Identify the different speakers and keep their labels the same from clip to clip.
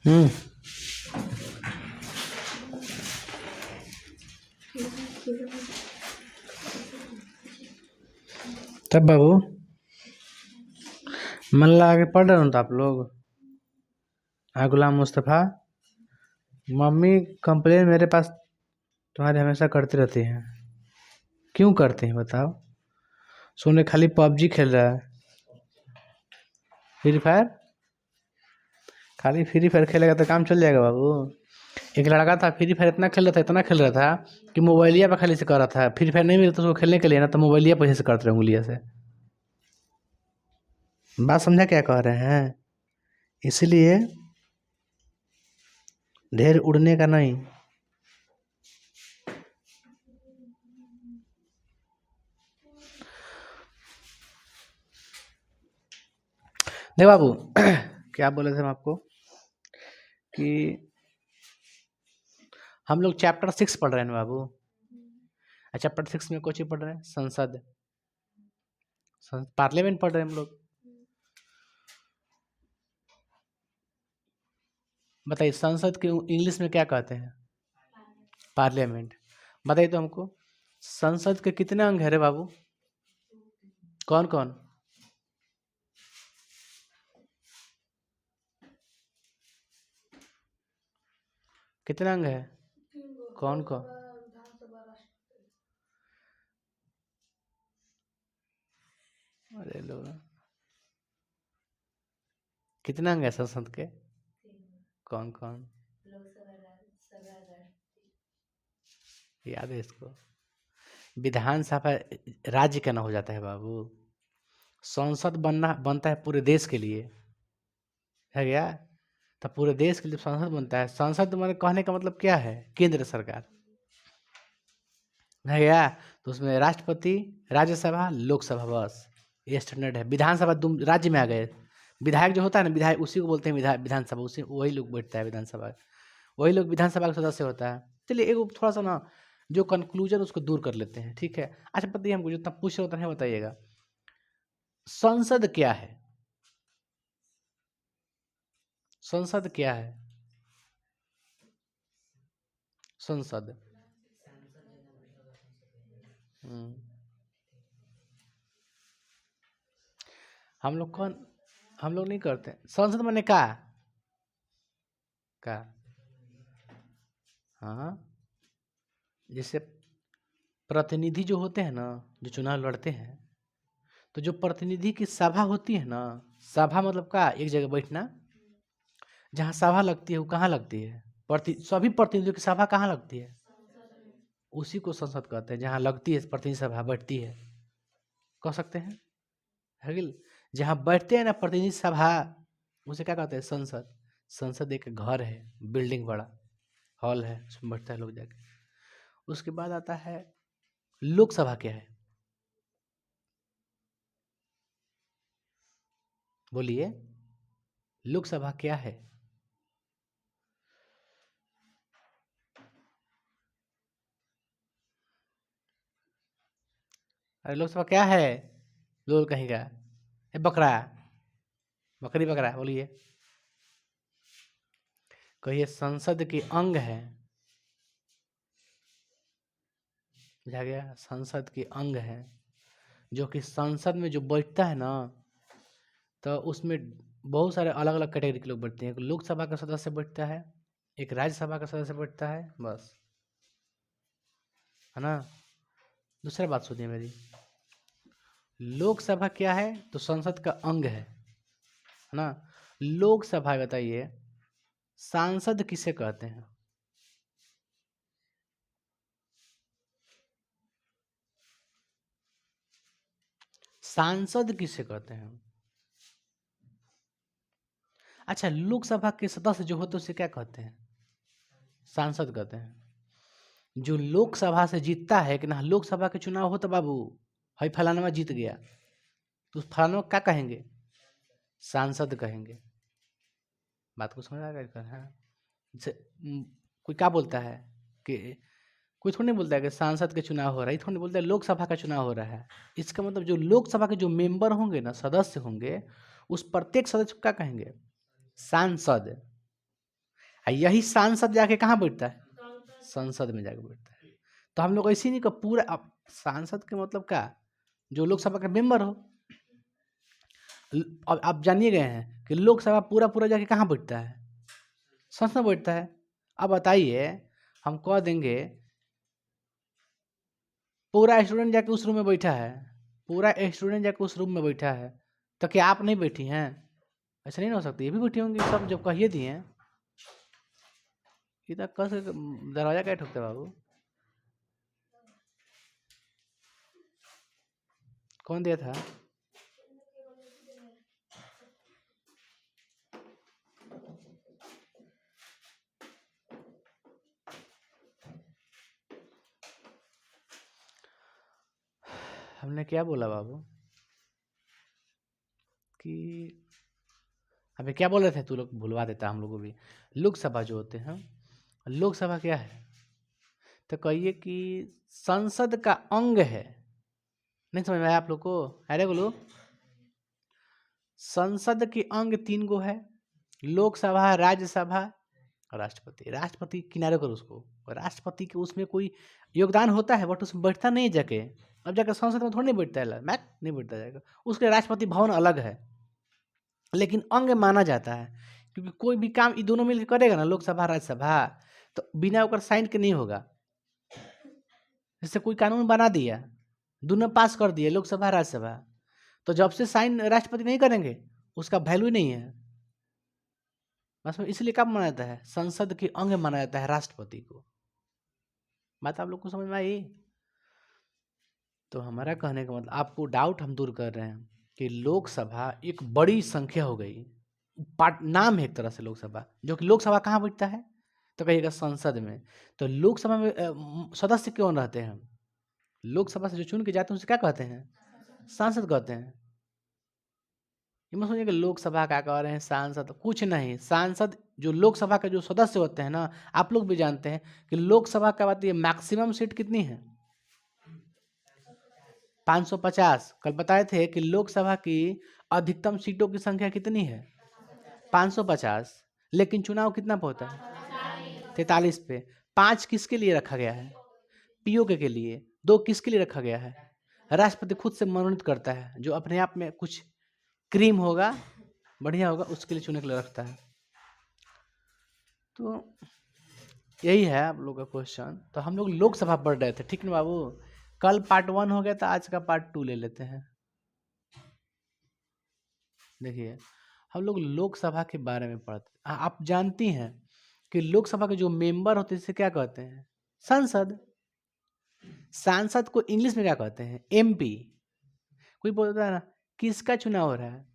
Speaker 1: हम्म। तब बाबू मन लगा के पढ़ रहे हो तो आप लोग। हाँ गुलाम मुस्तफ़ा, मम्मी कंप्लेन मेरे पास तुम्हारे हमेशा करती रहती हैं। क्यों करती हैं बताओ? सोने खाली पबजी खेल रहा है, फ्री फायर, खाली फ्री फायर खेलेगा तो काम चल जाएगा बाबू। एक लड़का था, फ्री फायर इतना खेल रहा था, इतना खेल रहा था कि मोबाइलिया पर खाली से कर रहा था। फ्री फायर नहीं मिला तो उसको खेलने के लिए ना, तो मोबाइलिया पर से करते रहे उंगलिया से। बात समझा क्या कह रहे हैं? इसलिए ढेर उड़ने का नहीं। देखो बाबू क्या बोले थे हम आपको कि हम लोग चैप्टर 6 पढ़ रहे हैं ना बाबू। चैप्टर 6 में कुछ ही पढ़ रहे हैं, संसद, पार्लियामेंट पढ़ रहे हैं हम लोग। बताइए संसद के इंग्लिश में क्या कहते हैं? पार्लियामेंट। बताइए तो हमको, संसद के कितने अंग है रे बाबू? कौन कौन? कितने अंग है? कौन कौन? अरे लोग, कितने अंग है संसद के? कौन कौन? याद है इसको? विधानसभा राज्य का ना हो जाता है बाबू। संसद बनता है पूरे देश के लिए, है क्या? तो पूरे देश के लिए संसद बनता है। संसद मैंने कहने का मतलब क्या है? केंद्र सरकार, है क्या? तो उसमें राष्ट्रपति, राज्यसभा, लोकसभा, बस ये स्टैंडर्ड है। विधानसभा तुम राज्य में आ गए। विधायक जो होता है ना, विधायक उसी को बोलते हैं विधानसभा, उसी वही लोग बैठता है विधानसभा, वही लोग विधानसभा का सदस्य होता है। चलिए एक थोड़ा सा ना जो कंक्लूजन उसको दूर कर लेते हैं, ठीक है? अच्छा बताइए हमको, जितना पूछ रहे होता है बताइएगा, संसद क्या है? संसद क्या है? संसद हम लोग कौन, हम लोग नहीं करते। संसद मैंने का हाँ, जैसे प्रतिनिधि जो होते हैं ना, जो चुनाव लड़ते हैं, तो जो प्रतिनिधि की सभा होती है ना, सभा मतलब का एक जगह बैठना, जहाँ सभा लगती है वो कहाँ लगती है? सभी प्रतिनिधियों की सभा कहाँ लगती है? उसी को संसद कहते हैं, जहाँ लगती है प्रतिनिधि सभा बैठती है, कह सकते हैं, है कि? जहाँ बैठते हैं ना प्रतिनिधि सभा, उसे क्या कहते हैं? संसद। संसद एक घर है, बिल्डिंग बड़ा हॉल है, उसमें बैठता है लोग जाके। उसके बाद आता है लोकसभा। क्या है बोलिए, लोकसभा क्या है? अरे लोकसभा क्या है? लोल कहीं का ए बकरा, बकरी बकरा, बोलिए, कहिए संसद के अंग है। बुझा गया? संसद के अंग है, जो कि संसद में जो बैठता है ना, तो उसमें बहुत सारे अलग अलग कैटेगरी के लोग बैठते हैं। एक लोकसभा का सदस्य बैठता है, एक राज्यसभा का सदस्य बैठता है, बस, है ना? दूसरा बात सुनिए मेरी, लोकसभा क्या है? तो संसद का अंग है ना? लोकसभा बताइए, सांसद किसे कहते हैं? सांसद किसे कहते हैं? अच्छा, लोकसभा के सदस्य जो होते हैं उसे क्या कहते हैं? सांसद कहते हैं। जो लोकसभा से जीतता है कि ना, लोकसभा के चुनाव हो तो बाबू, भाई फलाना जीत गया, तो फलाना क्या कहेंगे? सांसद कहेंगे। बात को समझ आ गया? हाँ। कोई क्या बोलता है कि, कोई थोड़ी नहीं बोलता है कि सांसद के चुनाव हो रहा है, थोड़ी नहीं बोलता है लोकसभा का चुनाव हो रहा है। इसका मतलब जो लोकसभा के जो मेंबर होंगे ना, सदस्य होंगे, उस प्रत्येक सदस्य को क्या कहेंगे? सांसद। यही सांसद जाके कहाँ बैठता है? संसद में जाके बैठता है। तो हम लोग ऐसे नहीं कि पूरा अब सांसद के मतलब क्या, जो लोकसभा का मेंबर हो। अब आप जानिए गए हैं कि लोकसभा पूरा पूरा जाके कहाँ बैठता है? संसद में बैठता है। अब बताइए, हम कह देंगे पूरा स्टूडेंट जाके उस रूम में बैठा है, पूरा स्टूडेंट जाके उस रूम में बैठा है, तो क्या आप नहीं बैठी हैं? ऐसा नहीं हो सकता, ये भी बैठी होंगी सब, जब कहिए दिए हैं। इधर कस दरवाजा क्या ठोकते बाबू? कौन दिया था? हमने क्या बोला बाबू कि अबे क्या बोल रहे थे? तू लोग भुलवा देता हम लोग को भी। लोकसभा जो होते हैं, लोकसभा क्या है? तो कहिए कि संसद का अंग है। नहीं समझ में आया आप लोग को? अरे बोलो, संसद के अंग 3 गो है, लोकसभा, राज्यसभा, राष्ट्रपति। राष्ट्रपति किनारे करो उसको, राष्ट्रपति के उसमें कोई योगदान होता है बट उसमें बैठता नहीं जाके। अब जाकर संसद में थोड़ी नहीं बैठता है, मैक नहीं बैठता जाएगा, उसके राष्ट्रपति भवन अलग है, लेकिन अंग माना जाता है। क्योंकि कोई भी काम ये दोनों मिलकर करेगा ना, लोकसभा राज्यसभा, तो बिना ओकर साइन के नहीं होगा। जैसे कोई कानून बना दिया, दोनों पास कर दिए, लोकसभा राज्यसभा, तो जब से साइन राष्ट्रपति नहीं करेंगे उसका वैल्यू नहीं है। बस इसलिए कब माना जाता है? संसद के अंग माना जाता है राष्ट्रपति को। बात आप लोग को समझ में आई? तो हमारा कहने का मतलब, आपको डाउट हम दूर कर रहे हैं कि लोकसभा एक बड़ी संख्या हो गई, पार्ट नाम है एक तरह से लोकसभा, जो कि लोकसभा कहाँ बैठता है? तो कहिएगा संसद में। तो लोकसभा में सदस्य कौन रहते हैं? लोकसभा से जो चुन के जाते हैं उसे क्या कहते हैं? सांसद कहते हैं। ये मत सोचिए कि लोकसभा क्या कह रहे हैं, सांसद कुछ नहीं। सांसद जो लोकसभा के जो सदस्य होते हैं ना, आप लोग भी जानते हैं कि लोकसभा का बात, ये मैक्सिमम सीट कितनी है? 550। कल बताए थे कि लोकसभा की अधिकतम सीटों की संख्या कितनी है? 550। लेकिन चुनाव कितना पे होता है? 43 पे। 5 किसके लिए रखा गया है? पीओके के लिए। 2 किसके लिए रखा गया है? राष्ट्रपति खुद से मनोनीत करता है, जो अपने आप में कुछ क्रीम होगा, बढ़िया होगा, उसके लिए चुने के लिए रखता है। तो यही है आप लोग का क्वेश्चन। तो हम लोग लोकसभा पढ़ रहे थे, ठीक ना बाबू? कल पार्ट 1 हो गया था, आज का पार्ट 2 ले लेते हैं। देखिए, हम लोग लोकसभा के बारे में पढ़ते हैं। आप जानती हैं कि लोकसभा के जो मेंबर होते हैं इसे क्या कहते हैं? सांसद। सांसद को इंग्लिश में क्या कहते हैं? एमपी। कोई बोलता है ना किसका चुनाव हो रहा है,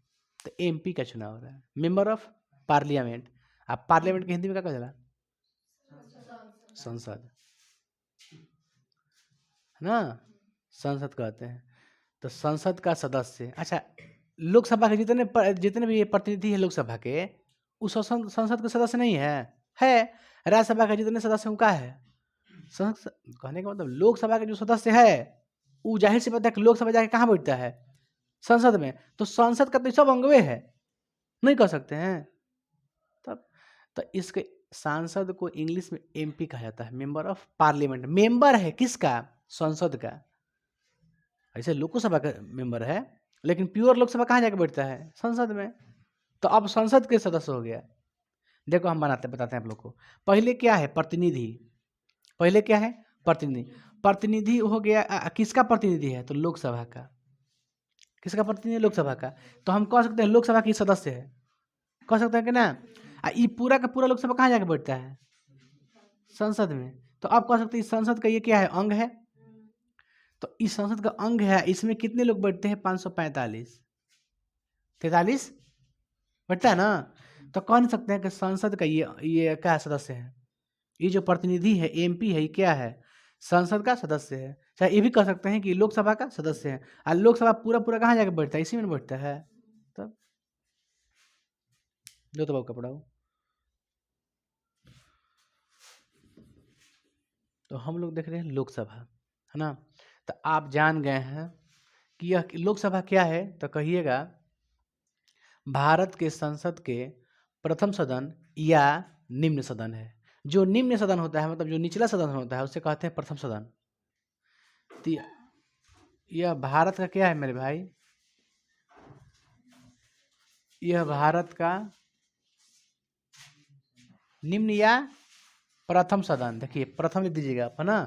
Speaker 1: तो एमपी का चुनाव हो रहा है, मेंबर ऑफ पार्लियामेंट। आप पार्लियामेंट के हिंदी में क्या कहते हैं? संसद, है ना? संसद कहते हैं। तो संसद का सदस्य, अच्छा, लोकसभा के जितने भी प्रतिनिधि है लोकसभा के, उस संसद के सदस्य नहीं है। राज्यसभा के जितने सदस्य हैं उनका है। कहने का मतलब, लोकसभा के जो सदस्य है वो जाहिर सी बात है कि लोकसभा जाके कहाँ बैठता है? संसद में। तो संसद का तो सब अंगवे है, नहीं कह सकते हैं तब। तो इसके सांसद को इंग्लिश में एमपी कहा जाता है, मेंबर ऑफ पार्लियामेंट। मेंबर है किसका? संसद का। ऐसे लोकसभा का मेंबर है, लेकिन प्योर लोकसभा कहाँ जाके बैठता है? संसद में। तो अब संसद के सदस्य हो गया। देखो हम बताते हैं आप लोग को। पहले क्या है? प्रतिनिधि। पहले क्या है? प्रतिनिधि। प्रतिनिधि हो गया, किसका प्रतिनिधि है? तो लोकसभा का। किसका प्रतिनिधि है? लोकसभा का। तो हम कह सकते हैं लोकसभा की सदस्य है, कह सकते हैं कि ना? ये पूरा का पूरा लोकसभा कहाँ जाके बैठता है? संसद में। तो आप कह सकते हैं इस संसद का ये क्या है? अंग है। तो इस संसद का अंग है, इसमें कितने लोग बैठते हैं? 545। 43 बैठता है ना? तो कह नहीं सकते हैं कि संसद का ये क्या सदस्य है? ये जो प्रतिनिधि है, एमपी है, ये क्या है? संसद का सदस्य है। चाहे ये भी कह सकते हैं कि लोकसभा का सदस्य है। और लोकसभा पूरा पूरा कहाँ जाके बैठता है? इसी में बैठता है। तब जो तो कपड़ा हो। तो हम लोग देख रहे हैं लोकसभा, है ना? तो आप जान गए हैं कि यह लोकसभा क्या है, तो कहिएगा भारत के संसद के प्रथम सदन या निम्न सदन है। जो निम्न सदन होता है मतलब जो निचला सदन होता है उसे कहते हैं प्रथम सदन। तो यह भारत का क्या है मेरे भाई, यह भारत का निम्न या प्रथम सदन। देखिए प्रथम लिख दीजिएगा आप, है ना।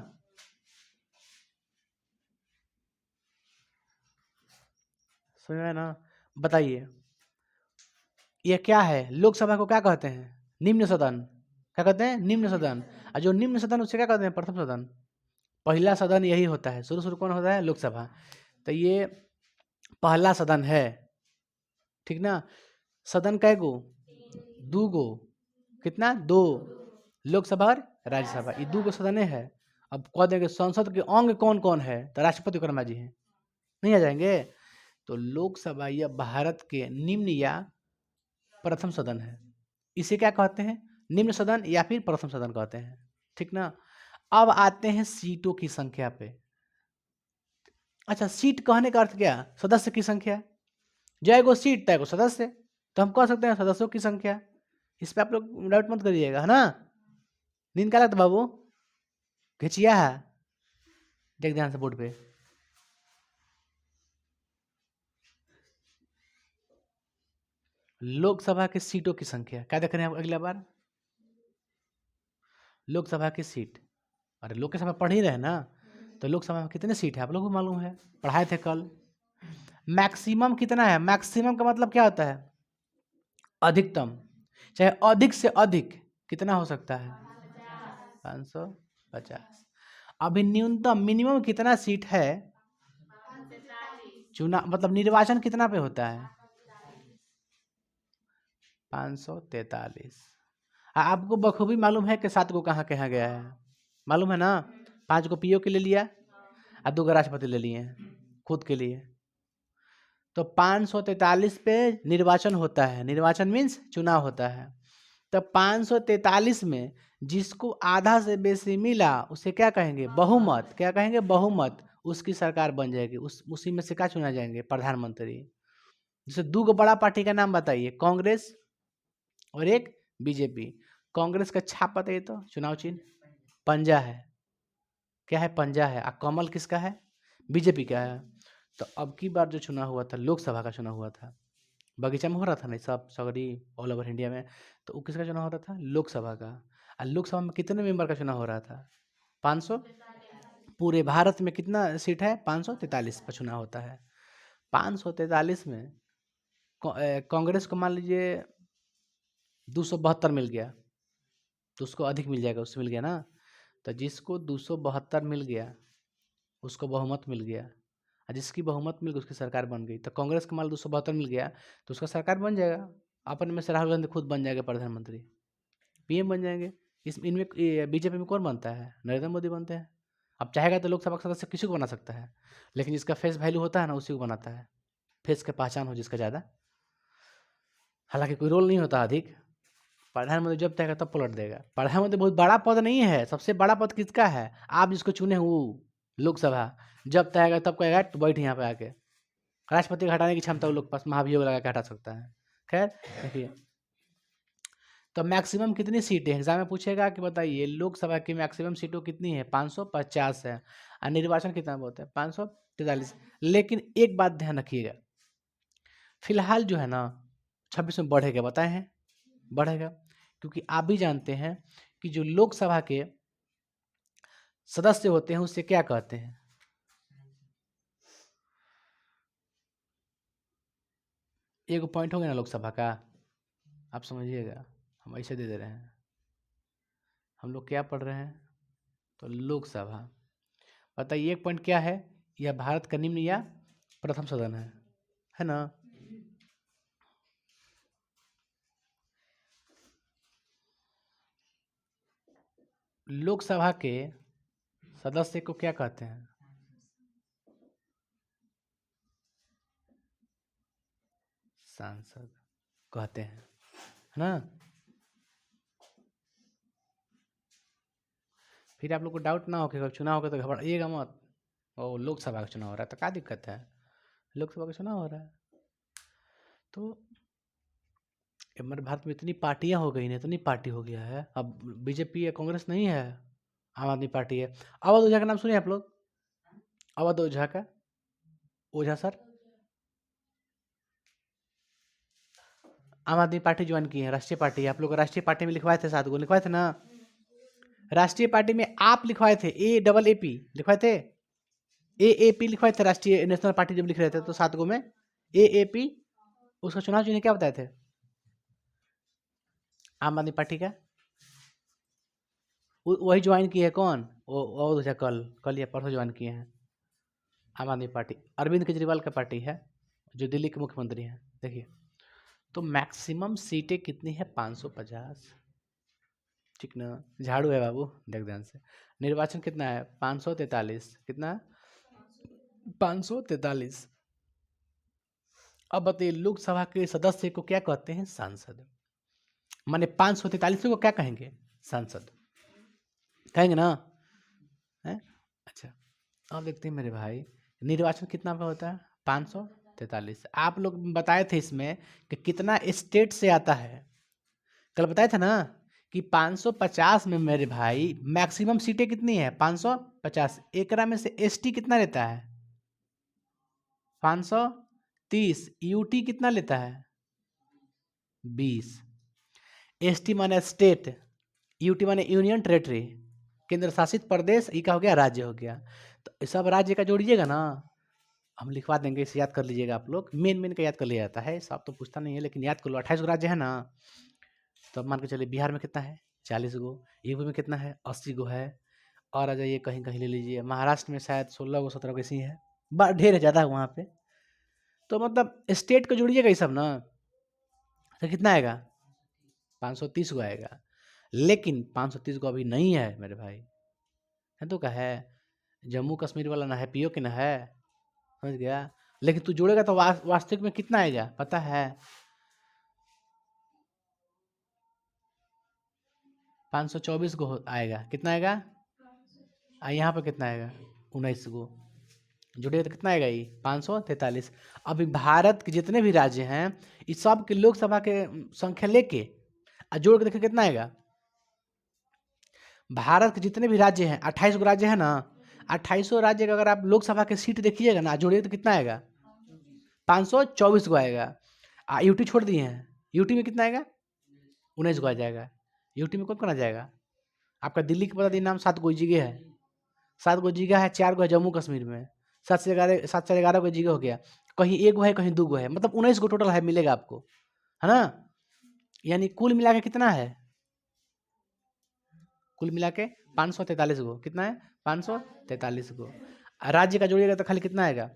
Speaker 1: समझ में ना। बताइए यह क्या है, लोकसभा को क्या कहते हैं, निम्न सदन। क्या कहते हैं, निम्न सदन। और जो निम्न सदन उसे क्या कहते हैं, प्रथम सदन। पहला सदन यही होता है, शुरू शुरू कौन होता है, लोकसभा। तो ये पहला सदन है, ठीक ना। सदन कै गो, दू गो, कितना, दो। लोकसभा और राज्यसभा ये दो गो सदन है। अब कह देंगे संसद के अंग कौन कौन है, तो राष्ट्रपति कर्मा जी हैं, नहीं आ जाएंगे। तो लोकसभा यह भारत के निम्न या प्रथम सदन है। इसे क्या कहते हैं, निम्न सदन या फिर प्रथम सदन कहते हैं, ठीक ना। अब आते हैं सीटों की संख्या पे। अच्छा सीट कहने का अर्थ क्या, सदस्य की संख्या। जय गो सीट तय गो सदस्य, तो हम कह सकते हैं सदस्यों की संख्या। इस पे आप लोग डाउट मत करिएगा, है ना। नींद क्या लगता बाबू, घिचिया है, देख ध्यान से बोर्ड पे। लोकसभा की सीटों की संख्या क्या देख रहे हैं आप अगला बार, लोकसभा की सीट। अरे लोकसभा पढ़ ही रहे ना, तो लोकसभा में कितने सीट है आप लोगों को मालूम है, पढ़ाए थे कल। मैक्सिमम कितना है, मैक्सिमम का मतलब क्या होता है, अधिकतम। चाहे अधिक से अधिक कितना हो सकता है, 550। अभी न्यूनतम मिनिमम कितना सीट है, चुनाव मतलब निर्वाचन कितना पे होता है, 543। आपको बखूबी मालूम है कि 7 को कहाँ कहा गया है, मालूम है ना। 5 को पीओ के लिए लिया और 2 को राष्ट्रपति ले लिए खुद के लिए। तो 543 पे निर्वाचन होता है, निर्वाचन मीन्स चुनाव होता है। तो 543 में जिसको आधा से बेसी मिला उसे क्या कहेंगे, बहुमत। क्या कहेंगे, बहुमत। उसकी सरकार बन जाएगी, उसी में से क्या चुना जाएंगे, प्रधानमंत्री। जैसे दो बड़ा पार्टी का नाम बताइए, कांग्रेस और एक बीजेपी। कांग्रेस का छाप बताइए तो, चुनाव चिन्ह पंजा है, क्या है, पंजा है। और कमल किसका है, बीजेपी का है। तो अब की बार जो चुनाव हुआ था, लोकसभा का चुनाव हुआ था, बगीचा में हो रहा था ना सब सगरी ऑल ओवर इंडिया में, तो वो किसका चुनाव हो रहा था, लोकसभा का। और लोकसभा में कितने मेंबर का चुनाव हो रहा था, 500। पूरे भारत में कितना सीट है, 543 का चुनाव होता है। 543 में कांग्रेस को मान लीजिए 272 मिल गया, तो उसको अधिक मिल जाएगा, उससे मिल गया ना। तो जिसको 272 मिल गया उसको बहुमत मिल गया, और जिसकी बहुमत मिल गई उसकी सरकार बन गई। तो कांग्रेस का मान 272 मिल गया तो उसका सरकार बन जाएगा, अपन में से राहुल गांधी खुद बन जाएगा प्रधानमंत्री, पीएम बन जाएंगे। इस इनमें बीजेपी में कौन बनता है, नरेंद्र मोदी बनते हैं। अब चाहेगा तो लोकसभा का सदस्य किसी को बना सकता है, लेकिन जिसका फेस वैल्यू होता है ना उसी को बनाता है, फेस का पहचान हो जिसका ज़्यादा। हालांकि कोई रोल नहीं होता अधिक, प्रधानमंत्री जब चाहेगा तब पलट देगा। प्रधानमंत्री बहुत बड़ा पद नहीं है, सबसे बड़ा पद किसका है, आप जिसको चुने वो, लोकसभा। जब चाहेगा तब कहेगा तो बैठ यहाँ पे आके। राष्ट्रपति को हटाने की क्षमता वो लोग के पास महाभियोग लगा के हटा सकता है। खैर देखिए, तो मैक्सिमम कितनी सीटें एग्जाम में पूछेगा कि बताइए लोकसभा की मैक्सिमम सीटों कितनी है, 550 है। और निर्वाचन कितना बोलते हैं, 543। लेकिन एक बात ध्यान रखिएगा, फिलहाल जो है ना 26 में बढ़ेगा, बताए हैं बढ़ेगा, क्योंकि आप भी जानते हैं कि जो लोकसभा के सदस्य होते हैं उससे क्या कहते हैं, एक पॉइंट हो गया ना लोकसभा का, आप समझिएगा। हम ऐसे दे रहे हैं, हम लोग क्या पढ़ रहे हैं, तो लोकसभा। बताइए एक पॉइंट क्या है, यह भारत का निम्न या प्रथम सदन है ना। लोकसभा के सदस्य को क्या कहते हैं, सांसद कहते हैं, है ना। फिर आप लोग को डाउट ना हो कि चुनाव होगा तो घबराइएगा मत, ओ लोकसभा का चुनाव हो रहा है तो क्या दिक्कत है, लोकसभा का चुनाव हो रहा है। तो हमारे भारत में इतनी पार्टियां हो गई ना, इतनी पार्टी हो गया है, अब बीजेपी या कांग्रेस नहीं है, आम आदमी पार्टी है। अवध ओझा का नाम सुने आप लोग? अवध ओझा का, ओझा सर आम आदमी पार्टी ज्वाइन की है, राष्ट्रीय पार्टी है। आप लोग राष्ट्रीय पार्टी में लिखवाए थे, 7 गो लिखवाए थे ना? राष्ट्रीय पार्टी में आप लिखवाए थे, AAAP लिखवाए थे, AAP लिखवाए थे, राष्ट्रीय नेशनल पार्टी जब लिख रहे थे तो 7 गो में AAP, उसका चुनाव चिन्ह क्या बताए थे? आम आदमी पार्टी का। वही ज्वाइन किए है कौन? वो कल कल या परसों ज्वाइन किए हैं आम आदमी पार्टी। अरविंद केजरीवाल का पार्टी है, जो दिल्ली के मुख्यमंत्री हैं। देखिए, तो मैक्सिमम सीटें कितनी है? 550। ठीक ना? झाड़ू है बाबू, देख ध्यान से। निर्वाचन कितना है? 543। कितना? 543। अब बताइए, लोकसभा के सदस्य को क्या कहते हैं? सांसद। माने 543 को क्या कहेंगे? सांसद कहेंगे ना? है? अच्छा, अब देखते हैं मेरे भाई, निर्वाचन कितना पे होता है? 543। आप लोग बताए थे इसमें कि कितना स्टेट से आता है, कल बताया था ना कि 550 में मेरे भाई मैक्सिमम सीटें कितनी है? 550। एकरा में से एसटी कितना लेता है? 530। यूटी कितना लेता है? 20। एसटी माने स्टेट, यूटी माने यूनियन टेरेटरी, केंद्र शासित प्रदेश। ये क्या हो गया? राज्य हो गया। तो सब राज्य का जोड़िएगा ना, हम लिखवा देंगे, इसे याद कर लीजिएगा आप लोग। मेन मेन का याद कर लिया जाता है, सब तो पूछता नहीं है, लेकिन याद कर लो। 28 गो राज्य है ना, तो अब मान के चलिए बिहार में कितना है? 40 गो। यूपी में कितना है? 80 गो है। और आ जाइए कहीं कहीं ले लीजिए, महाराष्ट्र में शायद 16 गो 17 गो ऐसी है, ढेर है, ज़्यादा है वहाँ पे। तो मतलब स्टेट को जोड़िएगा ये सब ना, तो कितना आएगा? 530 गो आएगा। लेकिन 530 गो अभी नहीं है मेरे भाई, है तो क्या है? जम्मू कश्मीर वाला ना है, पीओ के ना है, समझ गया? लेकिन तू जोड़ेगा तो वास्तविक में कितना आएगा पता है? 524 गो आएगा। कितना आएगा? यहाँ पर कितना आएगा? 19 गो। जुड़ेगा तो कितना आएगा? ये 543। अभी भारत के जितने भी राज्य हैं, इस सब के लोकसभा के संख्या लेके जोड़ के देखिए कितना आएगा। भारत के जितने भी राज्य हैं, 28 गो राज्य है ना, 28 राज्य का अगर आप लोकसभा के सीट देखिएगा ना, जोड़िए तो कितना आएगा? 524 गो आएगा। यूटी छोड़ दिए हैं, यूटी में कितना आएगा? 19 गो आ जाएगा। यूटी में कौन कौन आ जाएगा? आपका दिल्ली के बता दिए नाम, 7 गो जगह है, 7 गो जगह है, 4 गो है जम्मू कश्मीर में, 7 से 11 गो जगह हो गया। कहीं 1 गो है, कहीं 2 गो है, मतलब 19 गो टोटल है, मिलेगा आपको, है ना? यानी कुल मिला के कितना है? कुल मिला के 543 गो। कितना है? 543 गो। राज्य का जोड़िएगा तो खाली कितना आएगा?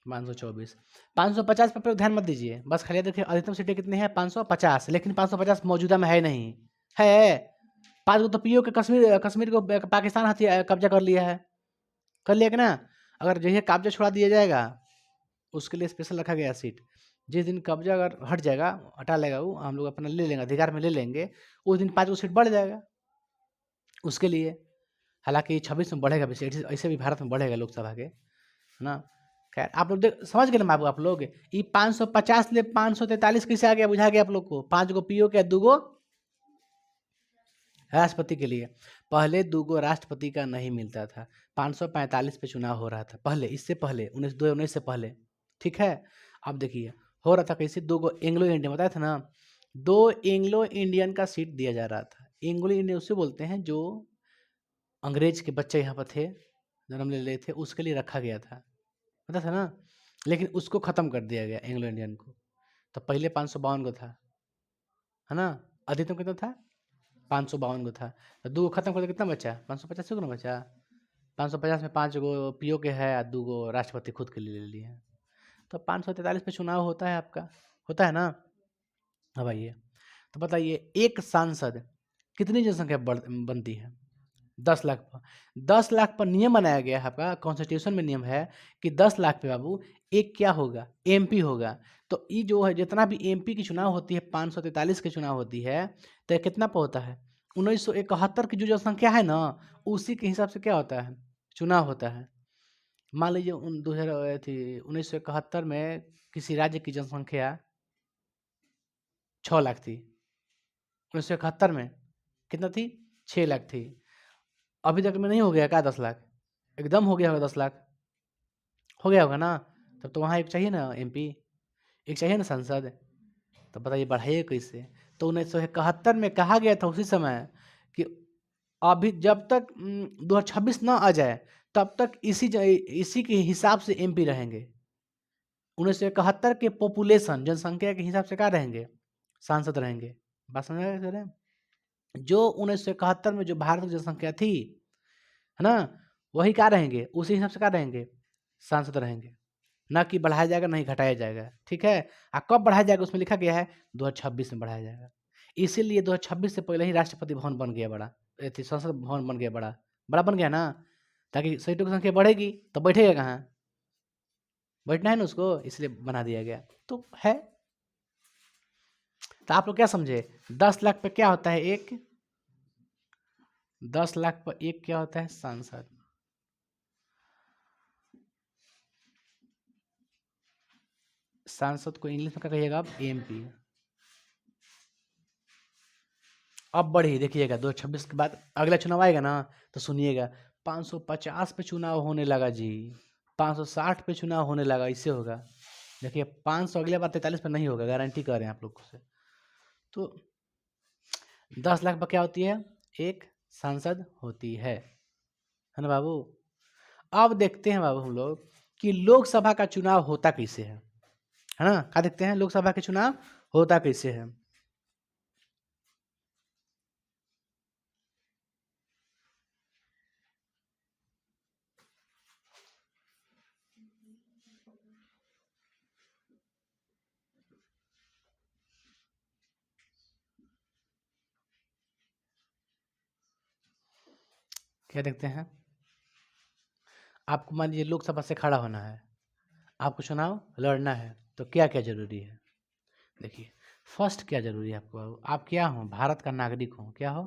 Speaker 1: 524। 550 पर ध्यान मत दीजिए, बस खाली देखिए अधिकतम सीटें कितनी है? 550। लेकिन 550 मौजूदा में है नहीं, है 5 गो तो पीओ के कश्मीर कश्मीर को पाकिस्तान हथिया कब्जा कर लिया है, कर लिया कि ना? अगर जैसे कब्जा छुड़ा दिया जाएगा, उसके लिए स्पेशल रखा गया सीट। जिस दिन कब्जा अगर हट जाएगा, हटा लेगा वो, हम लोग अपना ले लेंगे, अधिकार में ले लेंगे, उस दिन 5 गो सीट बढ़ जाएगा उसके लिए। हालांकि 26 में बढ़ेगा भी सीट, ऐसे भी भारत में बढ़ेगा लोकसभा के, है ना? खैर, आप लोग समझ गए ना बाबू? आप लोग ये 550 ले 543 कैसे आ गया? बुझा गया आप लोग को? 5 गो पीओ के, 2 गो राष्ट्रपति के लिए। पहले 2 गो राष्ट्रपति का नहीं मिलता था, 545 पे चुनाव हो रहा था पहले, इससे पहले 2019 से पहले, ठीक है? अब देखिए हो रहा था कैसे, 2 गो एंग्लो इंडियन बताया था ना, 2 एंग्लो इंडियन का सीट दिया जा रहा था। एंग्लो इंडियन उससे बोलते हैं जो अंग्रेज के बच्चे यहाँ पर थे, जन्म ले रहे थे, उसके लिए रखा गया था, पता था ना? लेकिन उसको ख़त्म कर दिया गया एंग्लो इंडियन को। तो पहले 552 को था, है ना? अधिकतम कितना था? 552 को था। तो 2 गो खत्म कर दिया, कितना बचा? 585 को ना बचा। 550 में 5 गो पीओ के है और 2 गो राष्ट्रपति खुद के लिए ले लिए हैं। तो 543 पे चुनाव होता है आपका, होता है ना? अब आइए, तो बताइए एक सांसद कितनी जनसंख्या बनती है? 10 लाख पर। 10 लाख पर नियम बनाया गया है आपका, कॉन्स्टिट्यूशन में नियम है कि 10 लाख पे बाबू एक क्या होगा? एमपी होगा। तो ये जो है जितना भी एमपी की चुनाव होती है, 543 की चुनाव होती है, तो ये कितना पे होता है? 1971 की जो जनसंख्या है ना, उसी के हिसाब से क्या होता है? चुनाव होता है। मान लीजिए 2000 थी 1971 में किसी राज्य की जनसंख्या 6 लाख थी। 1971 में कितना थी? 6 लाख थी। अभी तक में नहीं हो गया क्या 10 लाख? एकदम हो गया होगा 10 लाख, हो गया होगा ना। तब तो वहाँ एक चाहिए ना एमपी, एक चाहिए ना सांसद। तो बताइए बढ़ाइए कैसे? तो 1971 में कहा गया था उसी समय कि अभी जब तक 2026 ना आ जाए तब तक इसी के हिसाब से एमपी रहेंगे। 1971 के पॉपुलेशन जनसंख्या के हिसाब से क्या रहेंगे? सांसद रहेंगे। बात समझ में आ रहा है? जो 1971 में जो भारत की जनसंख्या थी, है ना, वही क्या रहेंगे, उसी हिसाब से क्या रहेंगे? सांसद रहेंगे। ना कि बढ़ाया जाएगा, नहीं घटाया जाएगा। ठीक है। कब बढ़ाया जाएगा उसमें लिखा गया है 2026 में बढ़ाया जाएगा। इसीलिए 2026 से पहले ही राष्ट्रपति भवन बन गया बड़ा, संसद भवन बन गया बड़ा, बड़ा बन गया ना, ताकि सीटों की संख्या बढ़ेगी तो बैठेगा कहाँ? बैठना है ना उसको, इसलिए बना दिया गया। तो है। तो आप लोग क्या समझे? 10 लाख पे क्या होता है? एक 10 लाख पर एक क्या होता है? सांसद। सांसद को इंग्लिश में क्या कहिएगा आप? एमपी। अब बढ़ी देखिएगा 2026 के बाद अगला चुनाव आएगा ना, तो सुनिएगा 550 पे चुनाव होने लगा जी, 560 पे चुनाव होने लगा। इससे होगा देखिए 500 अगले बार 43 पे नहीं होगा, गारंटी कर रहे हैं आप लोग से। तो 10 लाख पर क्या होती है? एक सांसद होती है ना बाबू। अब देखते हैं बाबू हम लोग कि लोकसभा का चुनाव होता कैसे है ना। क्या देखते हैं? लोकसभा के चुनाव होता कैसे है। क्या देखते हैं? आपको मान लीजिए लोकसभा से खड़ा होना है, आपको चुनाव लड़ना है, तो क्या क्या जरूरी है? देखिए फर्स्ट क्या जरूरी है आपको? आप क्या हो? भारत का नागरिक हो। क्या हो?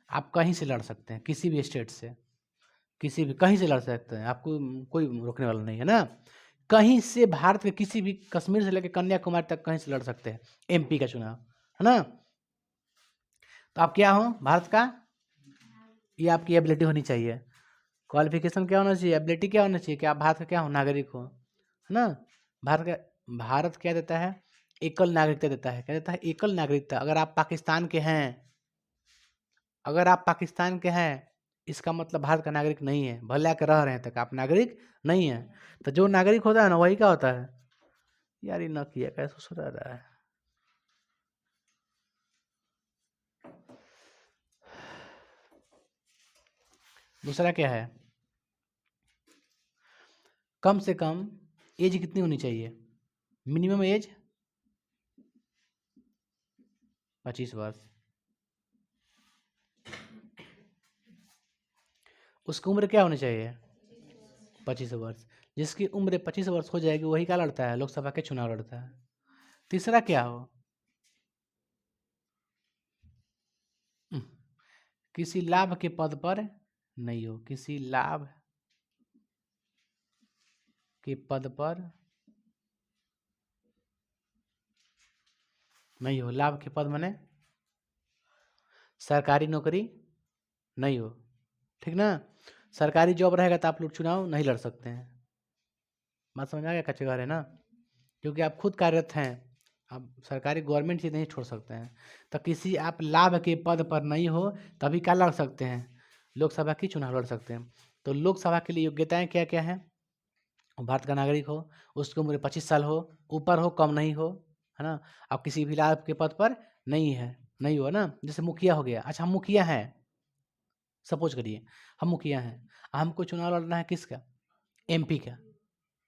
Speaker 1: आप कहीं से लड़ सकते हैं, किसी भी स्टेट से, किसी भी कहीं से लड़ सकते हैं, आपको कोई रोकने वाला नहीं है ना। कहीं से भारत के किसी भी, कश्मीर से लेकर कन्याकुमारी तक कहीं से लड़ सकते हैं एमपी का चुनाव, है ना। तो आप क्या हो? भारत का। ये आपकी एबिलिटी होनी चाहिए। क्वालिफिकेशन क्या होना चाहिए? एबिलिटी क्या होना चाहिए कि आप भारत का क्या हो? नागरिक हो, है ना। भारत क्या देता है? एकल नागरिकता देता है। क्या देता है? एकल नागरिकता। अगर आप पाकिस्तान के हैं, इसका मतलब भारत का नागरिक नहीं है। भले आके रह रहे हैं तक आप नागरिक नहीं है। तो जो नागरिक होता है ना, वही क्या होता है? यार ये न किया कैसे सुधर रहा है। दूसरा क्या है? कम से कम एज कितनी होनी चाहिए? मिनिमम एज 25 वर्ष। उसकी उम्र क्या होनी चाहिए? 25 वर्ष। जिसकी उम्र 25 वर्ष हो जाएगी वही क्या लड़ता है? लोकसभा के चुनाव लड़ता है। तीसरा क्या हो? किसी लाभ के पद पर नहीं हो। किसी लाभ के पद पर नहीं हो। लाभ के पद माने सरकारी नौकरी नहीं हो। ठीक ना। सरकारी जॉब रहेगा तो आप लोग चुनाव नहीं लड़ सकते हैं। बात समझ आ गया? कच्चे घर है ना, क्योंकि आप खुद कार्यरत हैं, आप सरकारी गवर्नमेंट चीज़ नहीं छोड़ सकते हैं। तो किसी आप लाभ के पद पर नहीं हो तभी क्या लड़ सकते हैं? लोकसभा की चुनाव लड़ सकते हैं। तो लोकसभा के लिए योग्यताएं क्या क्या हैं? भारत का नागरिक हो, उसकी उम्र 25 साल हो, ऊपर हो, कम नहीं हो, है ना। आप किसी भी लाभ के पद पर नहीं है, नहीं हो ना। जैसे मुखिया हो गया। अच्छा हम मुखिया हैं, सपोज करिए हम मुखिया हैं, हमको चुनाव लड़ना है किसका? एमपी का।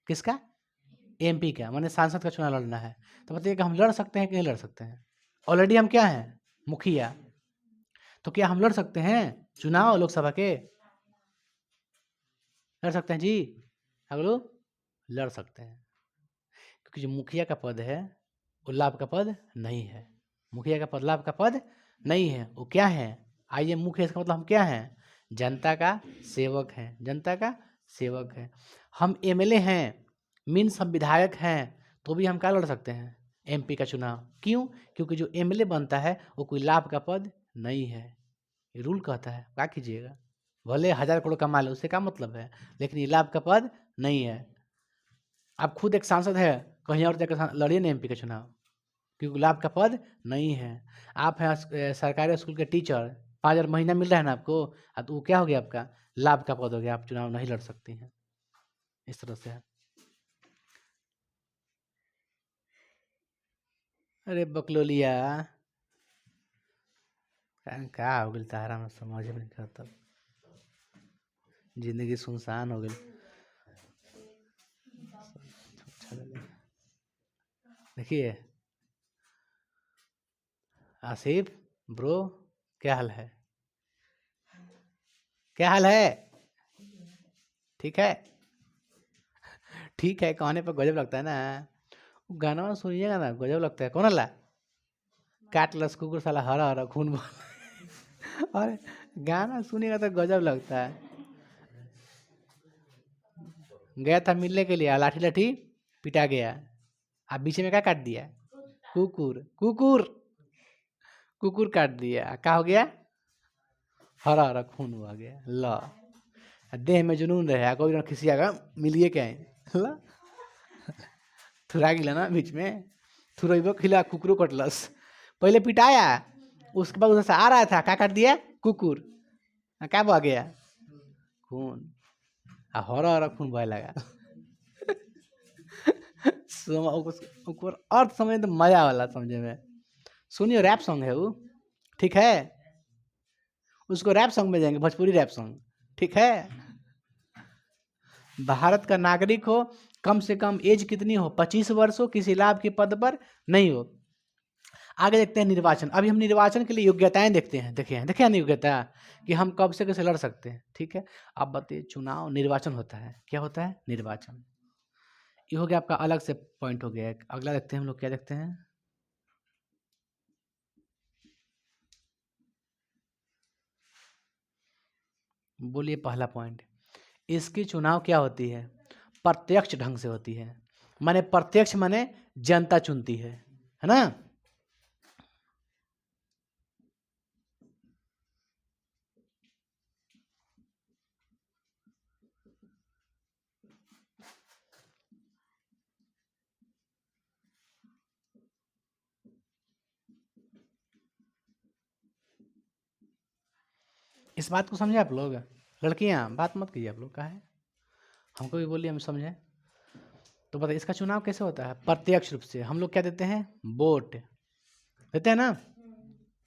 Speaker 1: किसका? एमपी का, माने सांसद का चुनाव लड़ना है। तो बताइए कि हम लड़ सकते हैं कि नहीं लड़ सकते हैं? ऑलरेडी हम क्या हैं? मुखिया। तो क्या हम लड़ सकते हैं चुनाव लोकसभा के? लड़ सकते हैं जी। हम लोग लड़ सकते हैं, क्योंकि जो मुखिया का पद है वो लाभ का पद नहीं है। मुखिया का पद लाभ का पद नहीं है। वो क्या है? आइए, मुखिया इसका मतलब हम क्या हैं? जनता का सेवक हैं। जनता का सेवक है। हम एमएलए हैं, मीन्स हम विधायक हैं, तो भी हम क्या लड़ सकते हैं? एमपी का चुनाव। क्यों? क्योंकि जो एमएलए बनता है वो कोई लाभ का पद नहीं है, ये रूल कहता है। क्या कीजिएगा, भले 1000 करोड़ कमा ले, उससे क्या मतलब है, लेकिन ये लाभ का पद नहीं है। आप खुद एक सांसद है, कहीं और जाकर लड़िए ना एमपी का चुनाव, क्योंकि लाभ का पद नहीं है। आप हैं सरकारी स्कूल के टीचर, 5000 महीना मिल रहा है ना आपको, तो वो क्या हो गया, आपका लाभ का पद हो गया, आप चुनाव नहीं लड़ सकती हैं। इस तरह से है। अरे बकलोलिया, का हो गई तारा में, समझ में नहीं आता, जिंदगी सुनसान हो गई। देखिए आसिफ ब्रो, क्या हाल है, क्या हाल है? ठीक है, ठीक है, कहने पर गजब लगता है ना। गाना सुनिएगा ना, गजब लगता है। कौन अल्लाह काटलस कुकुर साला हरा हरा खून और गाना सुनिएगा तो गजब लगता है। गया था मिलने के लिए, लाठी लाठी पिटा गया, आप बीच में क्या काट दिया, कुकुर कुकुर कुकुर काट दिया, क्या हो गया, हरा हरा खून हुआ गया। ला देह में जुनून रहे, कोई ना किसी आगा मिलिए क्या ला थुरा गिला ना बीच में, थुरैबो खिला कुकुरो कटलस, पहले पिटाया, उसके बाद उधर से आ रहा था, क्या काट दिया, कुकुर, क्या बह गया, खून, हरा हरा खून बह लगा। अर्थ समझे तो मजा वाला समझे में। सुनिए रैप सॉन्ग है वो, ठीक है, उसको रैप सॉन्ग में जाएंगे, भोजपुरी रैप सॉन्ग, ठीक है। भारत का नागरिक हो, कम से कम एज कितनी हो, 25 वर्ष हो, किसी लाभ के पद पर नहीं हो। आगे देखते हैं निर्वाचन। अभी हम निर्वाचन के लिए योग्यताएं देखते हैं, देखे हैं योग्यता कि हम कब से कैसे लड़ सकते हैं, ठीक है। अब बताइए, चुनाव निर्वाचन होता है, क्या होता है, निर्वाचन। ये हो गया आपका अलग से पॉइंट हो गया। अगला देखते हैं हम लोग, क्या देखते हैं, बोलिए पहला पॉइंट। इसकी चुनाव क्या होती है, प्रत्यक्ष ढंग से होती है। माने प्रत्यक्ष माने जनता चुनती है ना। इस बात को समझे आप लोग, लड़कियां बात मत कीजिए आप लोग, का है, हमको भी बोलिए, हम समझें। तो बताइए इसका चुनाव कैसे होता है, प्रत्यक्ष रूप से। हम लोग क्या देते हैं, वोट देते हैं ना,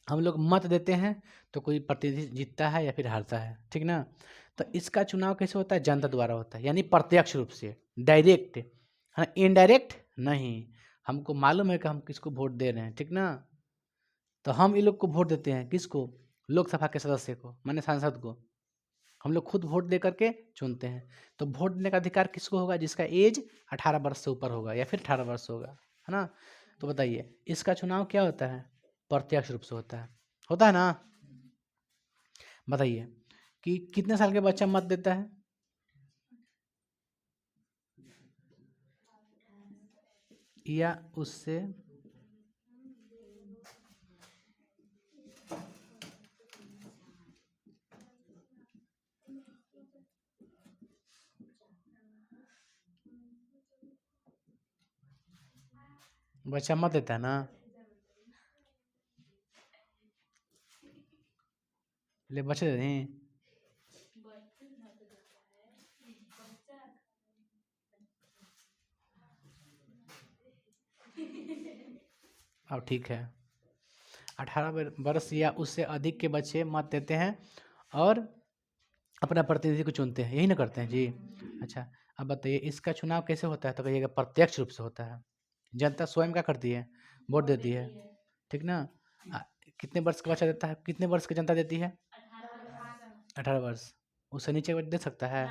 Speaker 1: हम लोग मत देते हैं, तो कोई प्रतिनिधि जीतता है या फिर हारता है, ठीक ना। तो इसका चुनाव कैसे होता है, जनता द्वारा होता है, यानी प्रत्यक्ष रूप से, डायरेक्ट, है इनडायरेक्ट नहीं। हमको मालूम है कि हम किसको वोट दे रहे हैं, ठीक ना। तो हम ये लोग को वोट देते हैं, किसको, लोकसभा के सदस्य को, माने सांसद को, हम लोग खुद वोट दे करके चुनते हैं। तो वोट देने का अधिकार किसको होगा, जिसका एज 18 वर्ष से ऊपर होगा या फिर 18 वर्ष होगा, है ना। तो बताइए इसका चुनाव क्या होता है, प्रत्यक्ष रूप से होता है ना। बताइए कि कितने साल के बच्चा मत देता है, या उससे बच्चा मत देता है ना, ले बच्चे दे दें। अब ठीक है, 18 वर्ष या उससे अधिक के बच्चे मत देते हैं और अपना प्रतिनिधि को चुनते हैं, यही ना करते हैं जी। अच्छा, अब बताइए इसका चुनाव कैसे होता है, तो कहिएगा प्रत्यक्ष रूप से होता है। जनता स्वयं क्या करती है, वोट देती है, ठीक ना। आ, कितने वर्ष का बच्चा देता है, कितने वर्ष की जनता देती है, 18 वर्ष। उससे नीचे दे सकता है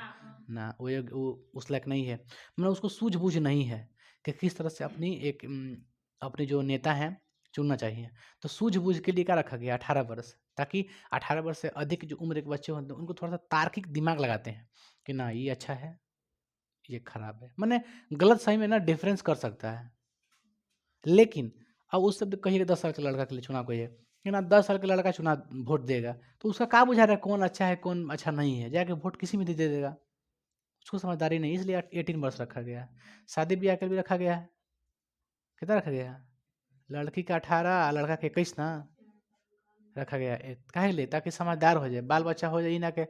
Speaker 1: ना, वो उस लायक नहीं है, मतलब उसको सूझबूझ नहीं है कि किस तरह से अपने जो नेता हैं चुनना चाहिए। तो सूझबूझ के लिए क्या रखा गया, 18 वर्ष, ताकि 18 वर्ष से अधिक जो उम्र के बच्चे होते हैं उनको थोड़ा सा तार्किक दिमाग लगाते हैं कि ना ये अच्छा है, ये खराब है, मैंने गलत सही में ना डिफरेंस कर सकता है। लेकिन अब उस शब्द कहिए 10 साल के लड़का के लिए चुनाव कहिए कि ना 10 साल का लड़का चुनाव वोट देगा तो उसका क्या बुझा रहा है कौन अच्छा है कौन अच्छा नहीं है, जाके वोट किसी में दे देगा। उसको समझदारी नहीं, इसलिए 18 वर्ष रखा गया है। शादी ब्याह के भी रखा गया है, कितना रखा गया है? लड़की का 18 लड़का के 21 ना रखा गया है। काहे ले? ताकि समझदार हो जाए, बाल बच्चा हो जाए, ना के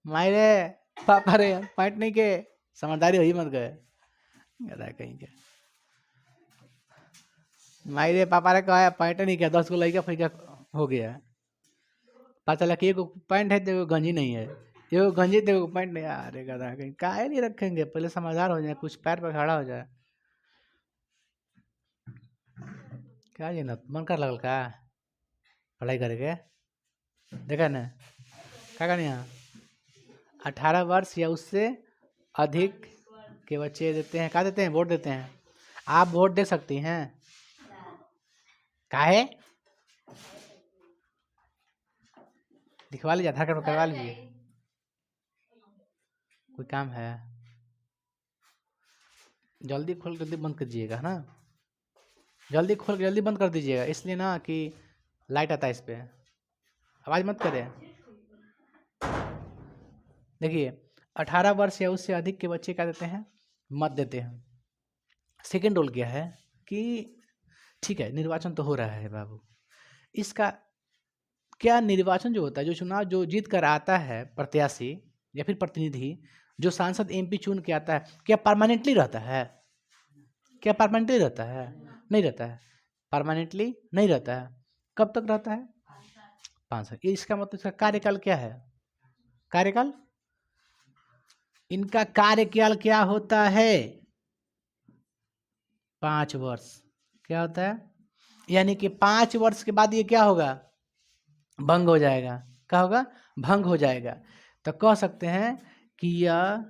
Speaker 1: मायरे पापा रे पैंट नहीं के, समझदारी हो ही मत गए गधा कहीं के। मायरे पापा रे कहा पैंट नहीं किया, 10 को लड़का फिर हो गया, पता चला कि एगो पैंट है तो गंजी नहीं है, एगो गंजी तो एगो पैंट नहीं। अरे गधा कहीं काहे नहीं रखेंगे, पहले समझदार हो जाए, कुछ पैर पर खड़ा हो जाए। क्या जी ना मन कर लगल का पढ़ाई करके? देखा ना क्या करनी है? 18 वर्ष या उससे अधिक के बच्चे देते हैं, क्या देते हैं? वोट देते हैं। आप वोट दे सकती हैं? काहे? दिखवा लीजिए, आधार कार्ड करवा लीजिए। कोई काम है? जल्दी खोल जल्दी बंद कर दीजिएगा ना, जल्दी खोल के जल्दी बंद कर दीजिएगा, इसलिए ना कि लाइट आता है इस पर, आवाज़ मत करें। देखिए 18 वर्ष या उससे अधिक के बच्चे क्या देते हैं? मत देते हैं। सेकेंड रोल क्या है कि ठीक है निर्वाचन तो हो रहा है बाबू, इसका क्या निर्वाचन जो होता है, जो चुनाव जो जीत कर आता है प्रत्याशी या फिर प्रतिनिधि, जो सांसद एमपी चुन के आता है, क्या परमानेंटली रहता है? क्या परमानेंटली रहता है? नहीं रहता है, परमानेंटली नहीं रहता है। कब तक रहता है? 5 साल। इसका मतलब इसका कार्यकाल क्या है? कार्यकाल, इनका कार्यकाल क्या होता है? 5 वर्ष। क्या होता है? यानी कि 5 वर्ष के बाद ये क्या होगा? भंग हो जाएगा। क्या होगा? भंग हो जाएगा। तो कह सकते हैं कि यह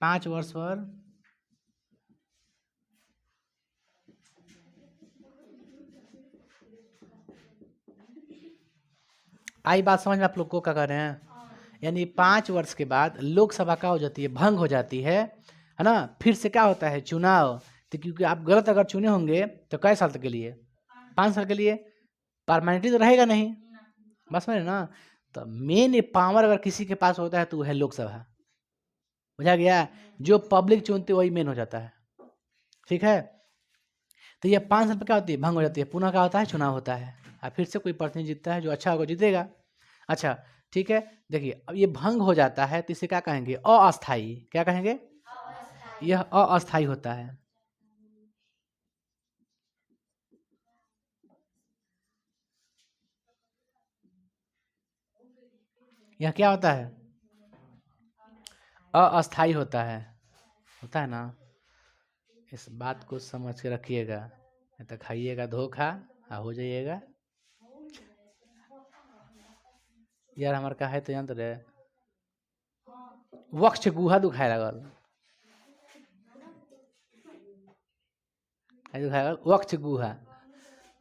Speaker 1: 5 वर्ष पर आई बात समझ में आप लोग को? क्या कर रहे हैं? यानी 5 वर्ष के बाद लोकसभा क्या हो जाती है? भंग हो जाती है ना। फिर से क्या होता है? चुनाव। तो क्योंकि आप गलत अगर चुने होंगे तो कै साल तक के लिए? 5 साल के लिए। परमानेंटली तो रहेगा नहीं, बस समझे ना। तो मेन पावर अगर किसी के पास होता है तो वो है लोकसभा। बुझा गया? जो पब्लिक चुनती है वही मेन हो जाता है। ठीक है, तो ये 5 साल पर क्या होती है? भंग हो जाती है। पुनः क्या होता है? चुनाव होता है और फिर से कोई प्रतिनिधि जीतता है, जो अच्छा होगा जीतेगा। अच्छा ठीक है, देखिए अब ये भंग हो जाता है तो इसे क्या कहेंगे? अस्थाई। क्या कहेंगे? यह अस्थाई होता है। यह क्या होता है? अस्थाई होता है ना। इस बात को समझ के रखिएगा, नहीं तो खाइएगा धोखा हो जाइएगा। यार हमारे का है तो यंत्र है, वक्ष गुहा दुखाए लगल, दुखाए लगल वक्ष गुहा।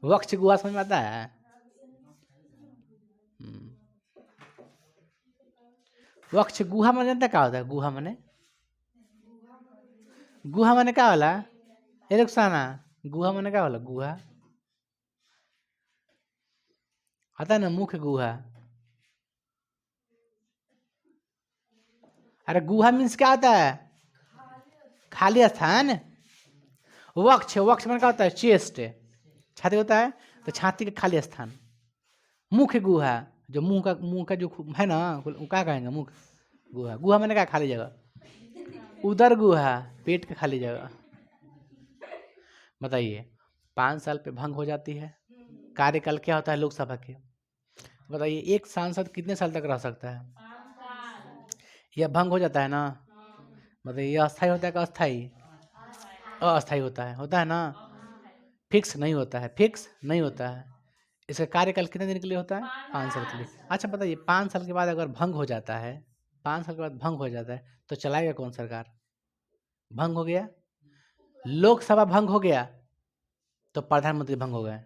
Speaker 1: वक्ष गुहा समझ में आता है? वक्ष गुहा माने जानता क्या होता है? गुहा माने, गुहा माने क्या होला? ये रुखसाना, गुहा माने क्या होला? गुहा आता है ना, मुख्य गुहा। अरे गुहा मीन्स क्या होता है? खाली स्थान। वक्ष, वक्ष माने क्या होता है? चेस्ट, छाती होता है तो छाती का खाली स्थान। मुख्य गुहा, जो मुंह का जो है ना, वो क्या कहेंगे? मुख्य गुहा। गुहा मैंने क्या? खाली जगह। उदर गुहा, पेट का खाली जगह। बताइए 5 साल पे भंग हो जाती है। कार्यकाल क्या होता है लोकसभा के? बताइए एक सांसद कितने साल तक रह सकता है? यह भंग हो जाता है ना। बताइए यह अस्थाई होता है कि अस्थाई? अस्थाई होता है ना। फिक्स नहीं होता है, फिक्स नहीं होता है। इसका कार्यकाल कितने दिन के लिए होता है? 5 साल के लिए। अच्छा बताइए 5 साल के बाद अगर भंग हो जाता है, 5 साल के बाद भंग हो जाता है तो चलाएगा कौन सरकार? भंग हो गया, लोकसभा भंग हो गया तो प्रधानमंत्री भंग हो गए,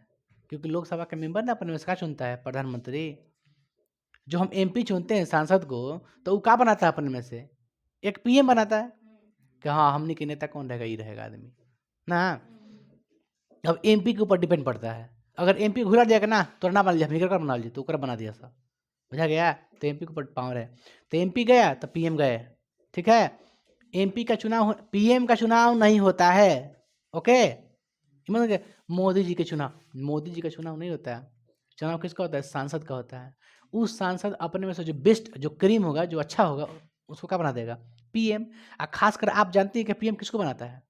Speaker 1: क्योंकि लोकसभा के मेंबर ना अपने में का चुनता है? प्रधानमंत्री। जो हम एमपी चुनते हैं सांसद को, तो वो क्या बनाता है अपने में से? एक पीएम बनाता है कि हाँ हमने के नेता कौन रहेगा, ये रहेगा आदमी ना। अब एमपी के ऊपर डिपेंड पड़ता है। अगर एमपी घुरा जाएगा ना तो ना बना लिया, हम कर बना लीजिए तो ओकरा बना दिया सब, बुझा गया। तो एमपी के ऊपर पावर है, तो एमपी गया तो पीएम गए, ठीक है। एमपी का चुनाव, पीएम का चुनाव नहीं होता है, ओके। मतलब मोदी जी के चुनाव, मोदी जी का चुनाव नहीं होता है। चुनाव किसका होता है? सांसद का होता है। उस सांसद अपने में से जो बेस्ट, जो क्रीम होगा, जो अच्छा होगा, उसको क्या बना देगा? पीएम। और खासकर आप जानते हैं कि पीएम किसको बनाता है?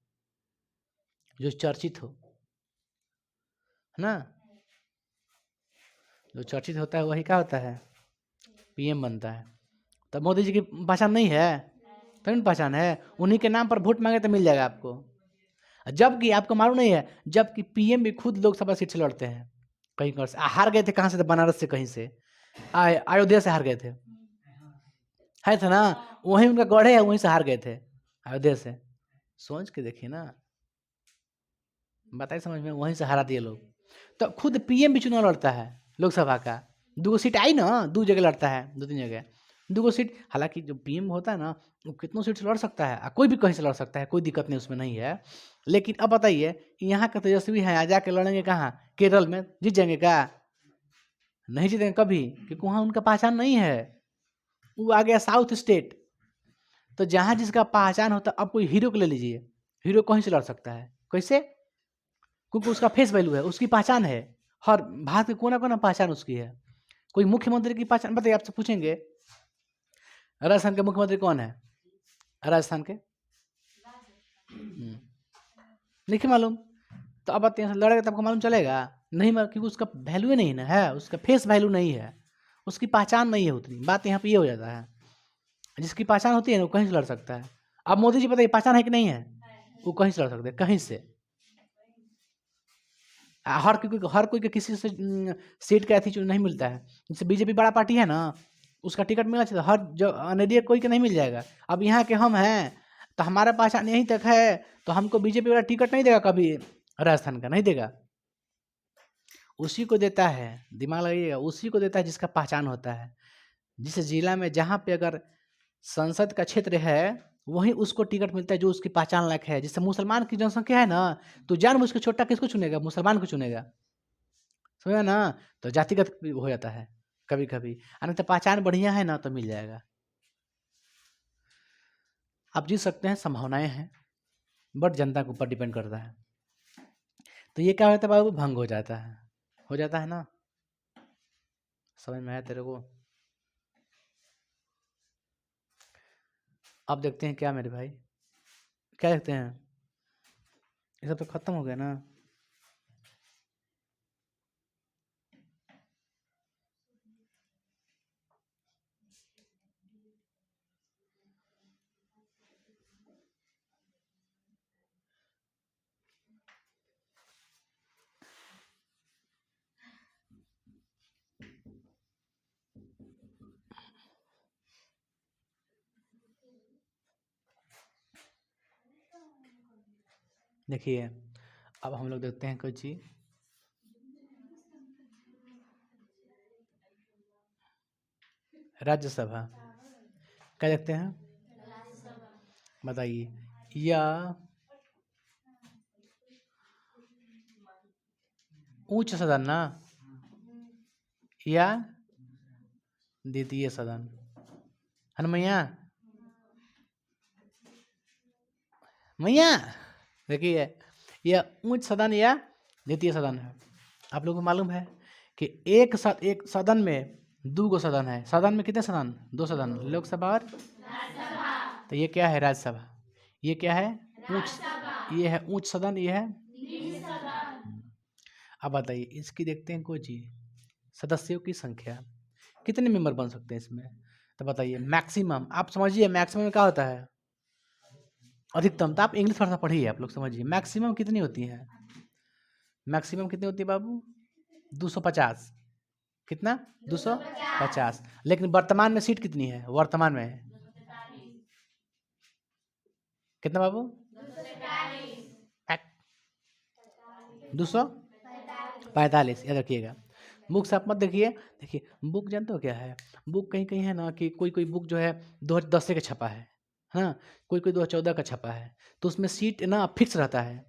Speaker 1: जो चर्चित हो, है ना। जो चर्चित होता है वही क्या होता है? पीएम बनता है। तब मोदी जी की पहचान नहीं है? तभी पहचान है। उन्हीं के नाम पर वोट मांगे तो मिल जाएगा आपको। जबकि आपको मालूम नहीं है, जबकि पीएम भी खुद लोकसभा सीट से लड़ते हैं, कहीं कहीं से हार गए थे। कहाँ से? बनारस से, कहीं से अयोध्या से हार गए थे, है था ना। वहीं उनका गढ़ है, वहीं से हार गए थे, अयोध्या से। सोच के देखिए ना, बताइए समझ में, वहीं से हरा दिए लोग। तो खुद पीएम भी चुनाव लड़ता है लोकसभा का। 2 सीट आई ना, 2 जगह लड़ता है, 2-3 जगह 2 सीट। हालांकि जो पीएम होता है ना, वो कितनों सीट से लड़ सकता है, कोई भी कहीं से लड़ सकता है, कोई दिक्कत नहीं उसमें नहीं है। लेकिन अब बताइए, यहाँ का तेजस्वी है, आ जाके लड़ेंगे कहाँ? केरल में जीत जाएंगे क्या? नहीं जीतेंगे कभी, क्योंकि वहाँ उनका पहचान नहीं है। वो आ गया साउथ स्टेट। तो जहाँ जिसका पहचान होता है, अब कोई हीरो को ले लीजिए, हीरो कहीं से लड़ सकता है, कैसे? क्योंकि उसका फेस वैल्यू है, उसकी पहचान है। हर भारत के कोना कोना पहचान उसकी है। कोई मुख्यमंत्री की पहचान बताइए, आपसे पूछेंगे राजस्थान के मुख्यमंत्री कौन है? राजस्थान के नहीं मालूम। तो अब बात यहाँ से लड़ेगा तो आपको मालूम चलेगा? नहीं मालूम, क्योंकि उसका वैल्यू ही नहीं ना है, उसका फेस वैल्यू नहीं है, उसकी पहचान नहीं है उतनी। बात यहाँ पे ये हो जाता है। जिसकी पहचान होती है ना, वो कहीं से लड़ सकता है। अब मोदी जी बताइए, पहचान है कि नहीं है? वो कहीं से लड़ सकते हैं, कहीं से। हर कोई के किसी से सीट का एथी नहीं मिलता है। जैसे बीजेपी बड़ा पार्टी है ना, उसका टिकट मिलना चाहिए, हर जो अनेडिया कोई के नहीं मिल जाएगा। अब यहाँ के हम हैं, तो हमारा पहचान यहीं तक है, तो हमको बीजेपी वाला टिकट नहीं देगा कभी, राजस्थान का नहीं देगा। उसी को देता है, दिमाग लगाइएगा, उसी को देता है जिसका पहचान होता है। जिस जिला में जहाँ पे अगर संसद का क्षेत्र है, वहीं उसको टिकट मिलता है जो उसकी पहचान लायक है। जैसे मुसलमान की जनसंख्या है ना, तो जानबूझ के छोटा किसको चुनेगा? मुसलमान को चुनेगा, समझा ना। तो जातिगत भी हो जाता है कभी कभी, नहीं तो पहचान बढ़िया है ना तो मिल जाएगा। आप जीत सकते हैं, संभावनाएं हैं, बट जनता के ऊपर डिपेंड करता है। तो ये क्या होता है बाबू? भंग हो जाता है, हो जाता है ना। समझ में आया तेरे को? अब देखते हैं क्या मेरे भाई, क्या देखते हैं? ये सब तो खत्म हो गया ना। देखिए, अब हम लोग देखते हैं कोई चीज। राज्यसभा क्या देखते हैं? बताइए, या उच्च सदन ना, या द्वितीय सदन, है ना मैया? मैया देखिए, यह उच्च सदन या द्वितीय सदन है। आप लोगों को मालूम है कि एक सदन में 2 गो सदन है। सदन में कितने सदन? 2 सदन, लोकसभा और। तो ये क्या है? राज्यसभा। ये क्या है? उच्च, ये है उच्च सदन, ये है। अब बताइए, इसकी देखते हैं कोई चीज, सदस्यों की संख्या कितने मेंबर बन सकते हैं इसमें? तो बताइए, मैक्सिमम, आप समझिए मैक्सिमम क्या होता है? अधिकतम। तो आप इंग्लिश भाषा पढ़िए, आप लोग समझिए मैक्सिमम कितनी होती है। मैक्सिमम कितनी होती है बाबू? 250। कितना? 250। लेकिन वर्तमान में सीट कितनी है वर्तमान में? कितना बाबू? 245, याद रखिएगा। बुक से आप मत देखिए। देखिए बुक जानते हो क्या है? बुक कहीं कहीं है ना कि कोई कोई बुक जो है 2010 का छपा है ना, कोई कोई 2014 का छपा है, तो उसमें सीट ना फिक्स रहता है।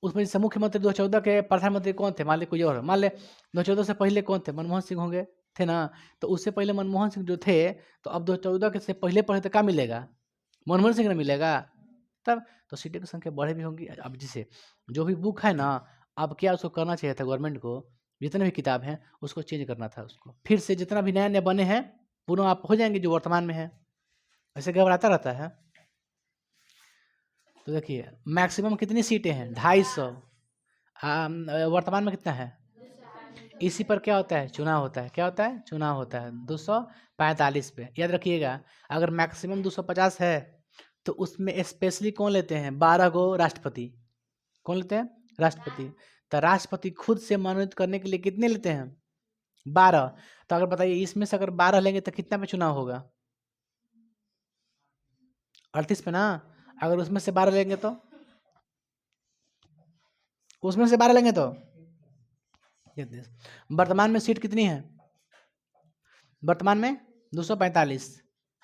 Speaker 1: उसमें जैसे मुख्यमंत्री 2014 के प्रधानमंत्री कौन थे, मान ले कोई और, मान ले 2014 से पहले कौन थे, मनमोहन सिंह होंगे, थे ना। तो उससे पहले मनमोहन सिंह जो थे, तो अब 2014 के से पहले पढ़े तो क्या मिलेगा? मनमोहन सिंह ना मिलेगा। तब तो सीटें की संख्या बढ़े भी होंगी। अब जैसे जो भी बुक है ना, अब क्या उसको करना चाहिए था गवर्नमेंट को, जितने भी किताब हैं उसको चेंज करना था, उसको फिर से जितना भी नया नया बने हैं पुनः आप हो जाएंगे जो वर्तमान में है। ऐसे घबराता रहता है। तो देखिए मैक्सिमम कितनी सीटें हैं? 250। वर्तमान में कितना है? इसी पर क्या होता है? चुनाव होता है। क्या होता है? चुनाव होता है 245 पे। याद रखिएगा, अगर मैक्सिमम 250 है तो उसमें स्पेशली कौन लेते हैं? 12 गो राष्ट्रपति। कौन लेते हैं? राष्ट्रपति। तो राष्ट्रपति खुद से मनोनीत करने के लिए कितने लेते हैं? 12। तो अगर बताइए इसमें से अगर 12 लेंगे तो कितना पे चुनाव होगा? 38 पे ना। अगर उसमें से 12 लेंगे तो, उसमें से 12 लेंगे तो वर्तमान में सीट कितनी है? वर्तमान में 245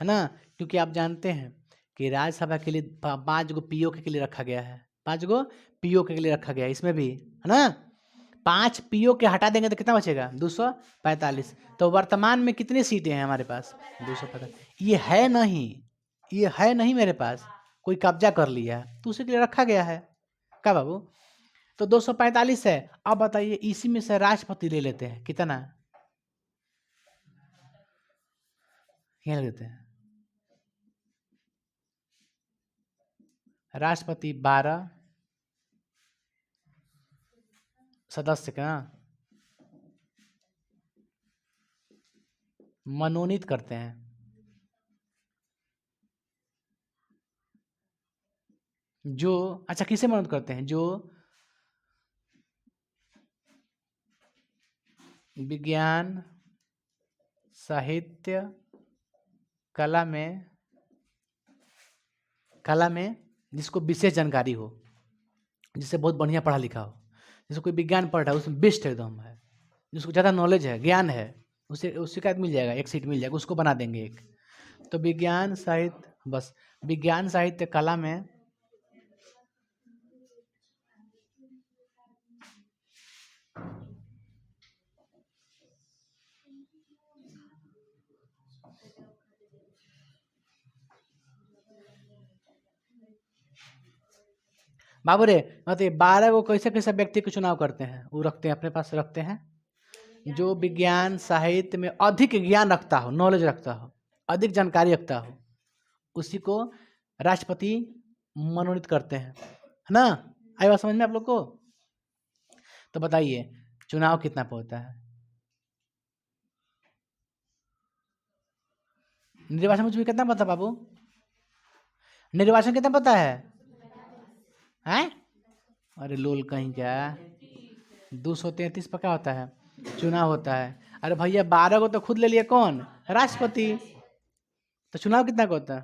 Speaker 1: है ना। क्योंकि आप जानते हैं कि राज्यसभा के लिए 5 गो पीओके के लिए रखा गया है। 5 गो पीओके के लिए रखा गया है, इसमें भी है ना। 5 पीओके हटा देंगे तो कितना बचेगा? 245। तो वर्तमान में कितनी सीटें हैं हमारे पास? 245। ये है नहीं, ये है नहीं मेरे पास, कोई कब्जा कर लिया है तो उसी के लिए रखा गया है। क्या बाबू? तो 245 है। अब बताइए इसी में से राष्ट्रपति ले लेते हैं, कितना? यहाँ ले लेते हैं राष्ट्रपति 12 सदस्य का मनोनीत करते हैं। जो अच्छा किसे मनोनीत करते हैं? जो विज्ञान साहित्य कला में जिसको विशेष जानकारी हो, जिससे बहुत बढ़िया पढ़ा लिखा हो, जिसको कोई विज्ञान पढ़ रहा है उसमें बेस्ट एकदम है, जिसको ज़्यादा नॉलेज है, ज्ञान है, उसे उससे क्या मिल जाएगा? एक सीट मिल जाएगा, उसको बना देंगे एक। तो विज्ञान साहित्य, बस विज्ञान साहित्य कला में बाबू रे, मतलब 12 को कैसे कैसे व्यक्ति को चुनाव करते हैं? वो रखते हैं अपने पास, रखते हैं जो विज्ञान साहित्य में अधिक ज्ञान रखता हो, नॉलेज रखता हो, अधिक जानकारी रखता हो, उसी को राष्ट्रपति मनोनीत करते हैं, है ना। आई बात समझ में आप लोग को? तो बताइए चुनाव कितना पे होता है? निर्वाचन मुझे कितना पता बाबू? निर्वाचन कितना पता है? हैं? अरे लोल कहीं क्या, 233 पर क्या होता है? चुनाव होता है। अरे भैया 12 को तो खुद ले लिया कौन? राष्ट्रपति। तो चुनाव कितना का होता है?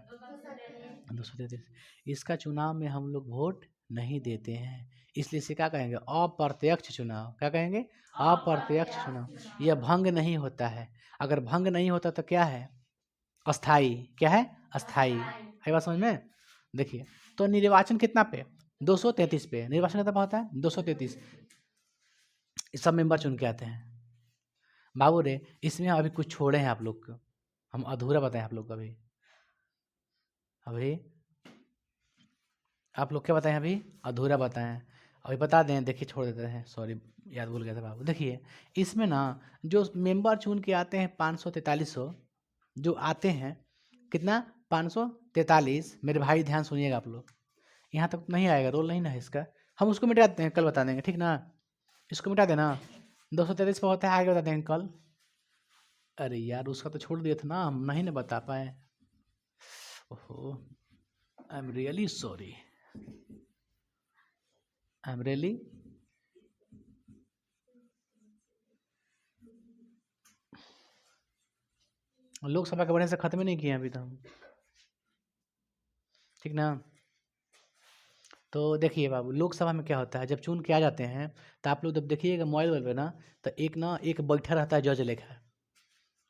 Speaker 1: 233। इसका चुनाव में हम लोग वोट नहीं देते हैं, इसलिए इसे क्या कहेंगे? अप्रत्यक्ष चुनाव। क्या कहेंगे? अप्रत्यक्ष चुनाव। यह भंग नहीं होता है। अगर भंग नहीं होता तो क्या है? अस्थाई। क्या है? अस्थाई। है बात समझ में? देखिए तो निर्वाचन कितना पे? 233 पे। निर्वाचन कितना पे होता है? 233। सब मेंबर चुन के आते हैं। बाबू रे इसमें अभी कुछ छोड़े हैं आप लोग को, हम अधूरा बताएं आप लोग को। अभी अभी आप लोग क्या बताएं? अभी अधूरा बताएं। अभी बता दें, देखिए छोड़ देते हैं, सॉरी याद भूल गया था बाबू। देखिए इसमें ना जो मेंबर चुन के आते हैं 543 जो आते हैं, कितना? 543। मेरे भाई ध्यान सुनिएगा आप लोग, यहाँ तक नहीं आएगा, रोल नहीं ना है इसका, हम उसको मिटा देते हैं, कल बता देंगे, ठीक ना। इसको मिटा देना। 233 पर होता है, आगे बता देंगे कल। अरे यार उसका तो छोड़ दिया था ना, हम नहीं ना बता पाए। ओहो, I am really sorry, I am really. Lok Sabha के बढ़ने से खत्म ही नहीं किए अभी तो हम, ठीक ना। तो देखिए बाबू, लोकसभा में क्या होता है, जब चुन के आ जाते हैं तो आप लोग जब देखिएगा मोबाइल पे ना, तो एक बैठा रहता है जज लेखा,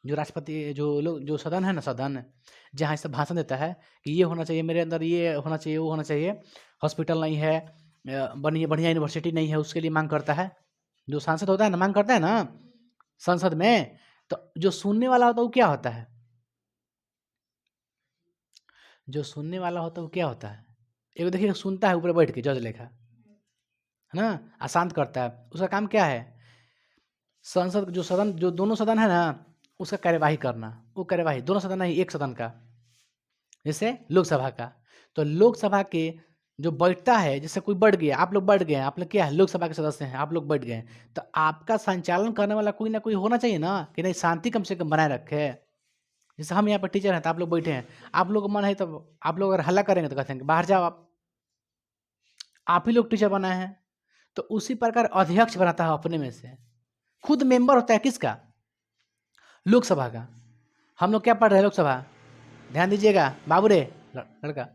Speaker 1: जो राष्ट्रपति जो लोग जो सदन है ना, सदन जहाँ से भाषण देता है कि ये होना चाहिए मेरे अंदर, ये होना चाहिए, वो होना चाहिए, हॉस्पिटल नहीं है, बढ़िया यूनिवर्सिटी नहीं है, उसके लिए मांग करता है। जो सांसद होता है ना, मांग करता है ना संसद में, तो जो सुनने वाला होता है वो क्या होता है, जो सुनने वाला होता है वो क्या होता है, एक देखिए सुनता है ऊपर बैठ के जज लेखा, है ना, अशांत करता है। उसका काम क्या है, संसद जो सदन, जो दोनों सदन है ना, उसका कार्यवाही करना, वो कार्यवाही दोनों सदन नहीं, एक सदन का, जैसे लोकसभा का। तो लोकसभा के जो बैठता है, जैसे कोई बैठ गया, आप लोग बैठ गए, आप लोग क्या है, लोकसभा के सदस्य हैं, आप लोग बैठ गए, तो आपका संचालन करने वाला कोई ना कोई होना चाहिए ना, कि नहीं शांति कम से कम बनाए रखे। जैसे हम यहाँ पर टीचर हैं तो आप लोग बैठे हैं, आप लोग का मन है तो आप लोग अगर हल्ला करेंगे तो कहते हैं कि बाहर जाओ, आप ही लोग टीचर बनाए हैं। तो उसी प्रकार अध्यक्ष बनाता है अपने में से, खुद मेंबर होता है किसका, लोकसभा का। हम लोग क्या पढ़ रहे हैं, लोकसभा, ध्यान दीजिएगा बाबू रे लड़का।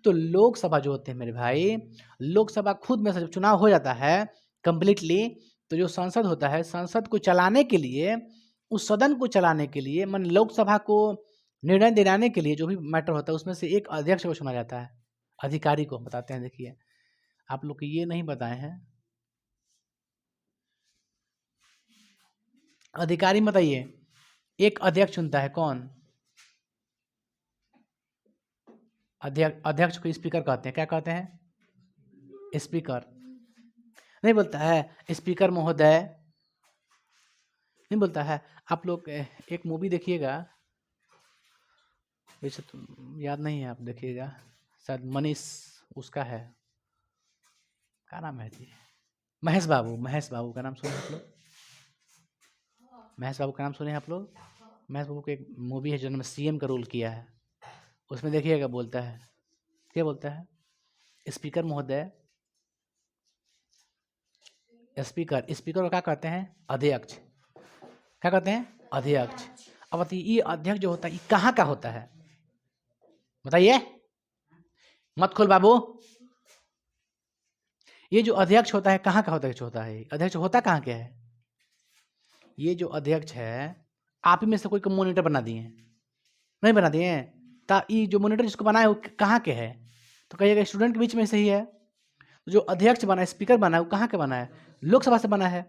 Speaker 1: तो लोकसभा जो होते हैं मेरे भाई, लोकसभा खुद में से जब चुनाव हो जाता है कंप्लीटली, तो जो संसद होता है, संसद को चलाने के लिए, उस सदन को चलाने के लिए, मन लोकसभा को निर्णय दिलाने के लिए जो भी मैटर होता है, उसमें से एक अध्यक्ष को चुना जाता है, अधिकारी को बताते हैं। देखिए आप लोग को ये नहीं बताए हैं, अधिकारी बताइए, एक अध्यक्ष चुनता है, कौन अध्यक्ष को स्पीकर कहते हैं, क्या कहते हैं, स्पीकर। नहीं बोलता है स्पीकर महोदय, नहीं बोलता है। आप लोग एक मूवी देखिएगा, वैसे तो याद नहीं है, आप देखिएगा, शायद मनीष उसका है, क्या नाम है जी, महेश बाबू, महेश बाबू का नाम सुने आप लोग, महेश बाबू का नाम सुने आप लोग। महेश बाबू की एक मूवी है जिन्होंने सीएम का रोल किया है, उसमें देखिएगा बोलता है, क्या बोलता है, स्पीकर महोदय, स्पीकर, स्पीकर को क्या कहते हैं, अध्यक्ष, क्या कहते हैं, अध्यक्ष। अब बताइए ये अध्यक्ष जो होता है ये कहाँ का होता है, बताइए, मत खोल बाबू, ये जो अध्यक्ष होता है कहाँ का अध्यक्ष होता है, अध्यक्ष होता कहाँ के है, ये जो अध्यक्ष है आप ही में से कोई को मॉनिटर बना दिए, नहीं बना दिए, ये जो मॉनिटर जिसको बनाए वो कहाँ के है, तो कहिएगा स्टूडेंट के बीच में से ही है। जो अध्यक्ष बना है, स्पीकर बना है, वो कहाँ के बना है, लोकसभा से बना है।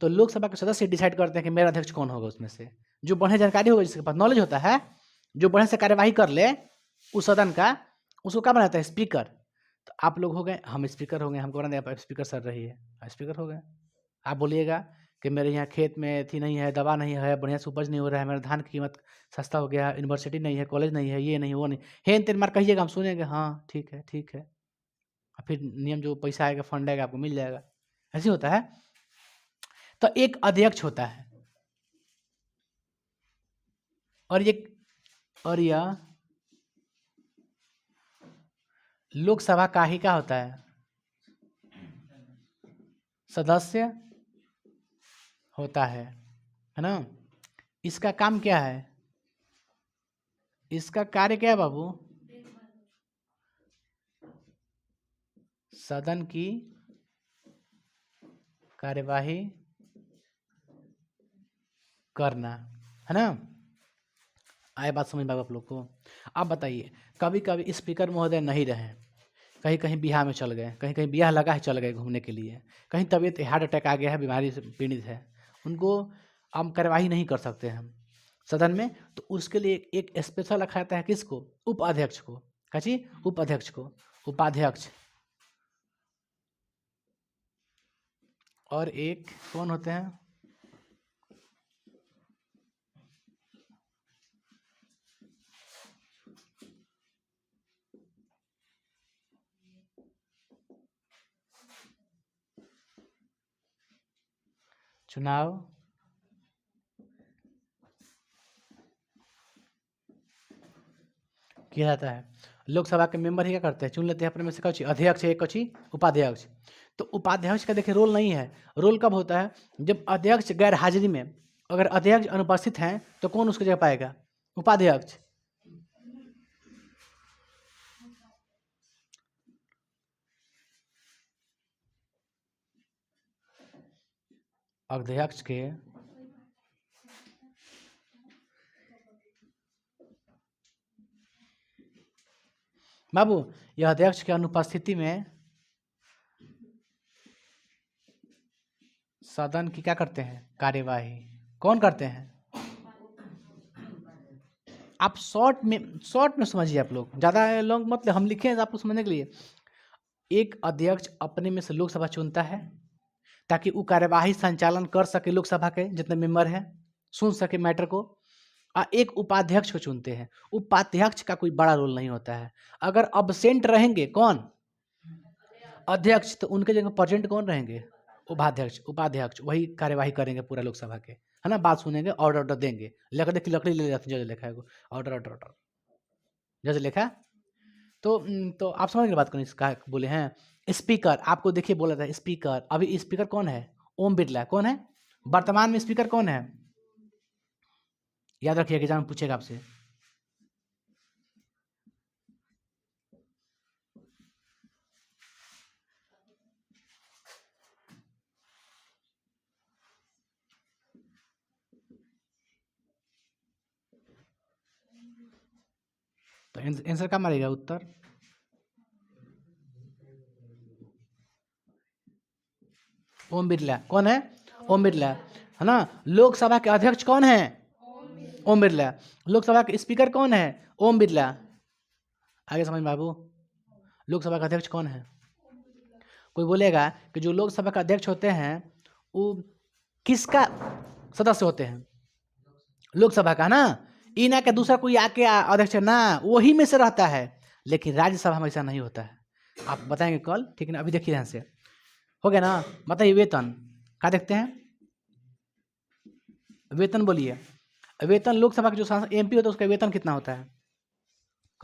Speaker 1: तो लोकसभा के सदस्य डिसाइड करते हैं कि मेरा अध्यक्ष कौन होगा, उसमें से जो बढ़िया जानकारी होगा, जिसके पास नॉलेज होता है, जो बढ़िया से कार्यवाही कर ले उस सदन का, उसको क्या बनाता है, स्पीकर। तो आप लोग हो गए, हम स्पीकर हो गए, हमको बना दिया स्पीकर सर रही है, स्पीकर हो गए। आप बोलिएगा कि मेरे यहाँ खेत में थी नहीं है, दवा नहीं है, बढ़िया से उपज नहीं हो रहा है, मेरा धान की कीमत सस्ता हो गया, यूनिवर्सिटी नहीं है, कॉलेज नहीं है, ये नहीं वो नहीं, हेन तेन मार कहिएगा, हम सुनेंगे, हाँ ठीक है ठीक है, और फिर नियम जो पैसा आएगा, फंड आएगा, आपको मिल जाएगा, ऐसे होता है। तो एक अध्यक्ष होता है, और यह लोकसभा का ही क्या होता है, सदस्य होता है ना। इसका काम क्या है, इसका कार्य क्या है बाबू, सदन की कार्यवाही करना, है ना। आए बात समझ में आप लोग को। अब बताइए, कभी कभी स्पीकर महोदय नहीं रहे, कहीं कहीं बिहार में चल गए, कहीं कहीं बियाह लगा है चल गए घूमने के लिए, कहीं तबीयत हार्ट अटैक आ गया है, बीमारी से पीड़ित है, उनको हम कार्यवाही नहीं कर सकते हम सदन में, तो उसके लिए एक स्पेशल रखा जाता है, किसको, उपाध्यक्ष को, कची उपाध्यक्ष को, उपाध्यक्ष। और एक कौन होते हैं, चुनाव किया जाता है। लोकसभा के मेंबर ही क्या करते हैं, चुन लेते हैं अपने में से कौची, अध्यक्ष एक कौची उपाध्यक्ष। तो उपाध्यक्ष का देखिए रोल नहीं है, रोल कब होता है, जब अध्यक्ष गैर हाजिरी में, अगर अध्यक्ष अनुपस्थित हैं तो कौन उसकी जगह पाएगा, उपाध्यक्ष। अध्यक्ष के बाबू यह अध्यक्ष के अनुपस्थिति में सदन की क्या करते हैं? कार्यवाही। कौन करते हैं? आप शॉर्ट में समझिए, आप लोग ज़्यादा लॉन्ग मत, हम लिखे हैं आपको समझने के लिए। एक अध्यक्ष अपने में से लोकसभा चुनता है ताकि वो कार्यवाही संचालन कर सके, लोकसभा के जितने मेंबर हैं सुन सके मैटर को। और एक उपाध्यक्ष को चुनते हैं। उपाध्यक्ष का कोई बड़ा रोल नहीं होता है। अगर अब्सेंट रहेंगे कौन? अध्यक्ष, तो उनके जगह प्रेजेंट कौन रहेंगे? उपाध्यक्ष वही कार्यवाही करेंगे पूरा लोकसभा के, है ना। बात सुनेंगे, ऑर्डर देंगे। लकड़ी ले जाते, जज लिखा है ऑर्डर जज लिखा। तो आप समझ गए बात कौन इसका बोले हैं? स्पीकर। आपको देखिए बोला था स्पीकर। अभी स्पीकर कौन है? ओम बिरला। कौन है वर्तमान में स्पीकर? कौन है? याद रखिए, एग्जाम पूछेगा आपसे। तो आंसर क्या मारेगा? उत्तर ओम बिरला। कौन है? ओम बिरला, है ना। लोकसभा के अध्यक्ष कौन है? ओम बिरला। लोकसभा के स्पीकर कौन है? ओम बिरला। आगे समझ बाबू। लोकसभा का अध्यक्ष कौन है? कोई बोलेगा कि जो लोकसभा का अध्यक्ष होते हैं वो किसका सदस्य होते हैं? लोकसभा का ना। इना के दूसरा कोई आके अध्यक्ष ना, वही में से रहता है। लेकिन राज्यसभा में ऐसा नहीं होता है। आप बताएंगे कल, ठीक है ना। अभी देखिए ध्यान से, हो गया ना। बताइए वेतन क्या देखते हैं? वेतन बोलिए। वेतन लोकसभा के जो सांसद एमपी होता है उसका वेतन कितना होता है?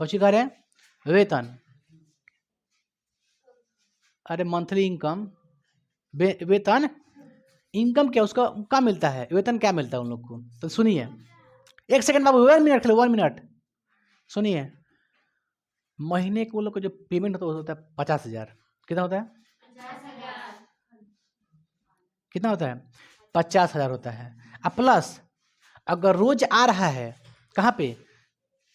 Speaker 1: कौची कह रहे हैं? वेतन। अरे मंथली इनकम। वेतन इनकम क्या उसका क्या मिलता है? वेतन क्या मिलता है उन लोग को? तो सुनिए, एक सेकंड बाबू, 1 मिनट खेलो, 1 मिनट सुनिए। महीने को वो लोग का जो पेमेंट होता है 50,000। कितना होता है? 50,000। कितना होता है? 50,000 होता है। अब प्लस अगर रोज आ रहा है कहाँ पे?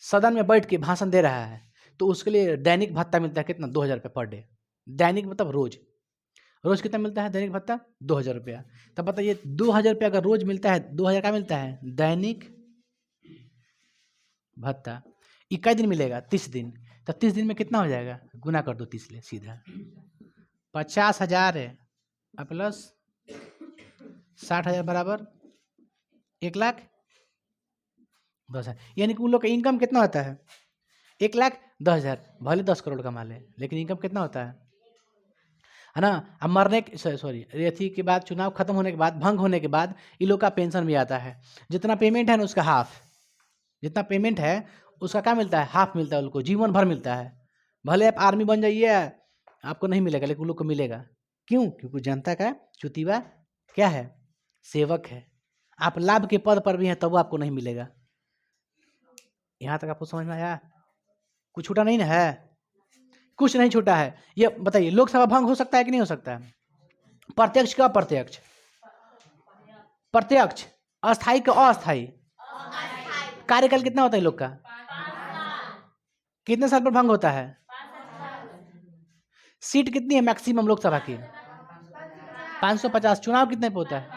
Speaker 1: सदन में बैठ के भाषण दे रहा है, तो उसके लिए दैनिक भत्ता मिलता है कितना? 2,000 रुपये पर डे। दैनिक मतलब रोज। रोज कितना मिलता है दैनिक भत्ता? 2,000 रुपया। तब बताइए 2,000 रुपया अगर रोज मिलता है, 2,000 क्या मिलता है? दैनिक भत्ता। इक्कीस दिन मिलेगा, 30 दिन। तो 30 दिन में कितना हो जाएगा? गुना कर दो 30 ले सीधा। 50,000 है प्लस 60,000 बराबर 1,10,000। यानी कि उन लोग का इनकम कितना होता है? 1,10,000। भले 10 करोड़ कमा ले, लेकिन इनकम कितना होता है ना। अब मरने के सॉरी रेथी के बाद, चुनाव खत्म होने के बाद, भंग होने के बाद इन लोग का पेंशन भी आता है। जितना पेमेंट है ना उसका हाफ, जितना पेमेंट है उसका क्या मिलता है? हाफ मिलता है उनको, जीवन भर मिलता है। भले आप आर्मी बन जाइए आपको नहीं मिलेगा, लेकिन उन लोग को मिलेगा। क्यों? क्योंकि जनता का चुतीवा क्या है? सेवक है। आप लाभ के पद पर भी हैं तब आपको नहीं मिलेगा। यहाँ तक आपको समझ में आया? कुछ छूटा नहीं ना है? कुछ नहीं छूटा है। ये बताइए लोकसभा भंग हो सकता है कि नहीं हो सकता है? प्रत्यक्ष का अप्रत्यक्ष? प्रत्यक्ष। अस्थायी का अस्थायी? कार्यकाल कितना होता है लोग का? कितने साल पर भंग होता है? सीट कितनी है मैक्सिमम लोकसभा की? 550। चुनाव कितने पे होता है?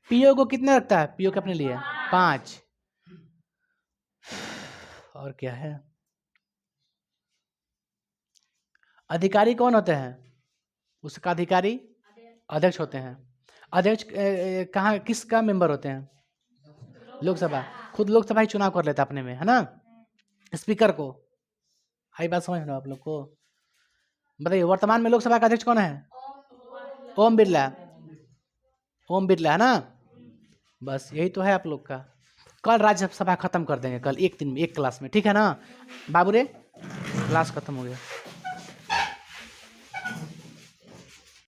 Speaker 1: पीओ को कितने रखता है? पीओ के अपने लिए 5। और क्या है? अधिकारी कौन होते हैं? उसका अधिकारी अध्यक्ष होते हैं। अध्यक्ष कहाँ किसका मेंबर होते हैं? लोकसभा। खुद लोकसभा ही चुनाव कर लेता अपने में, है ना। स्पीकर को। आई बात समझ लो आप लोग को। बताइए वर्तमान में लोकसभा का अध्यक्ष कौन है? ओम बिरला। ओम बिरला, है ना। बस यही तो है आप लोग का। कल राज्यसभा खत्म कर देंगे, कल एक दिन में, एक क्लास में, ठीक है ना बाबू रे। क्लास खत्म हो गया।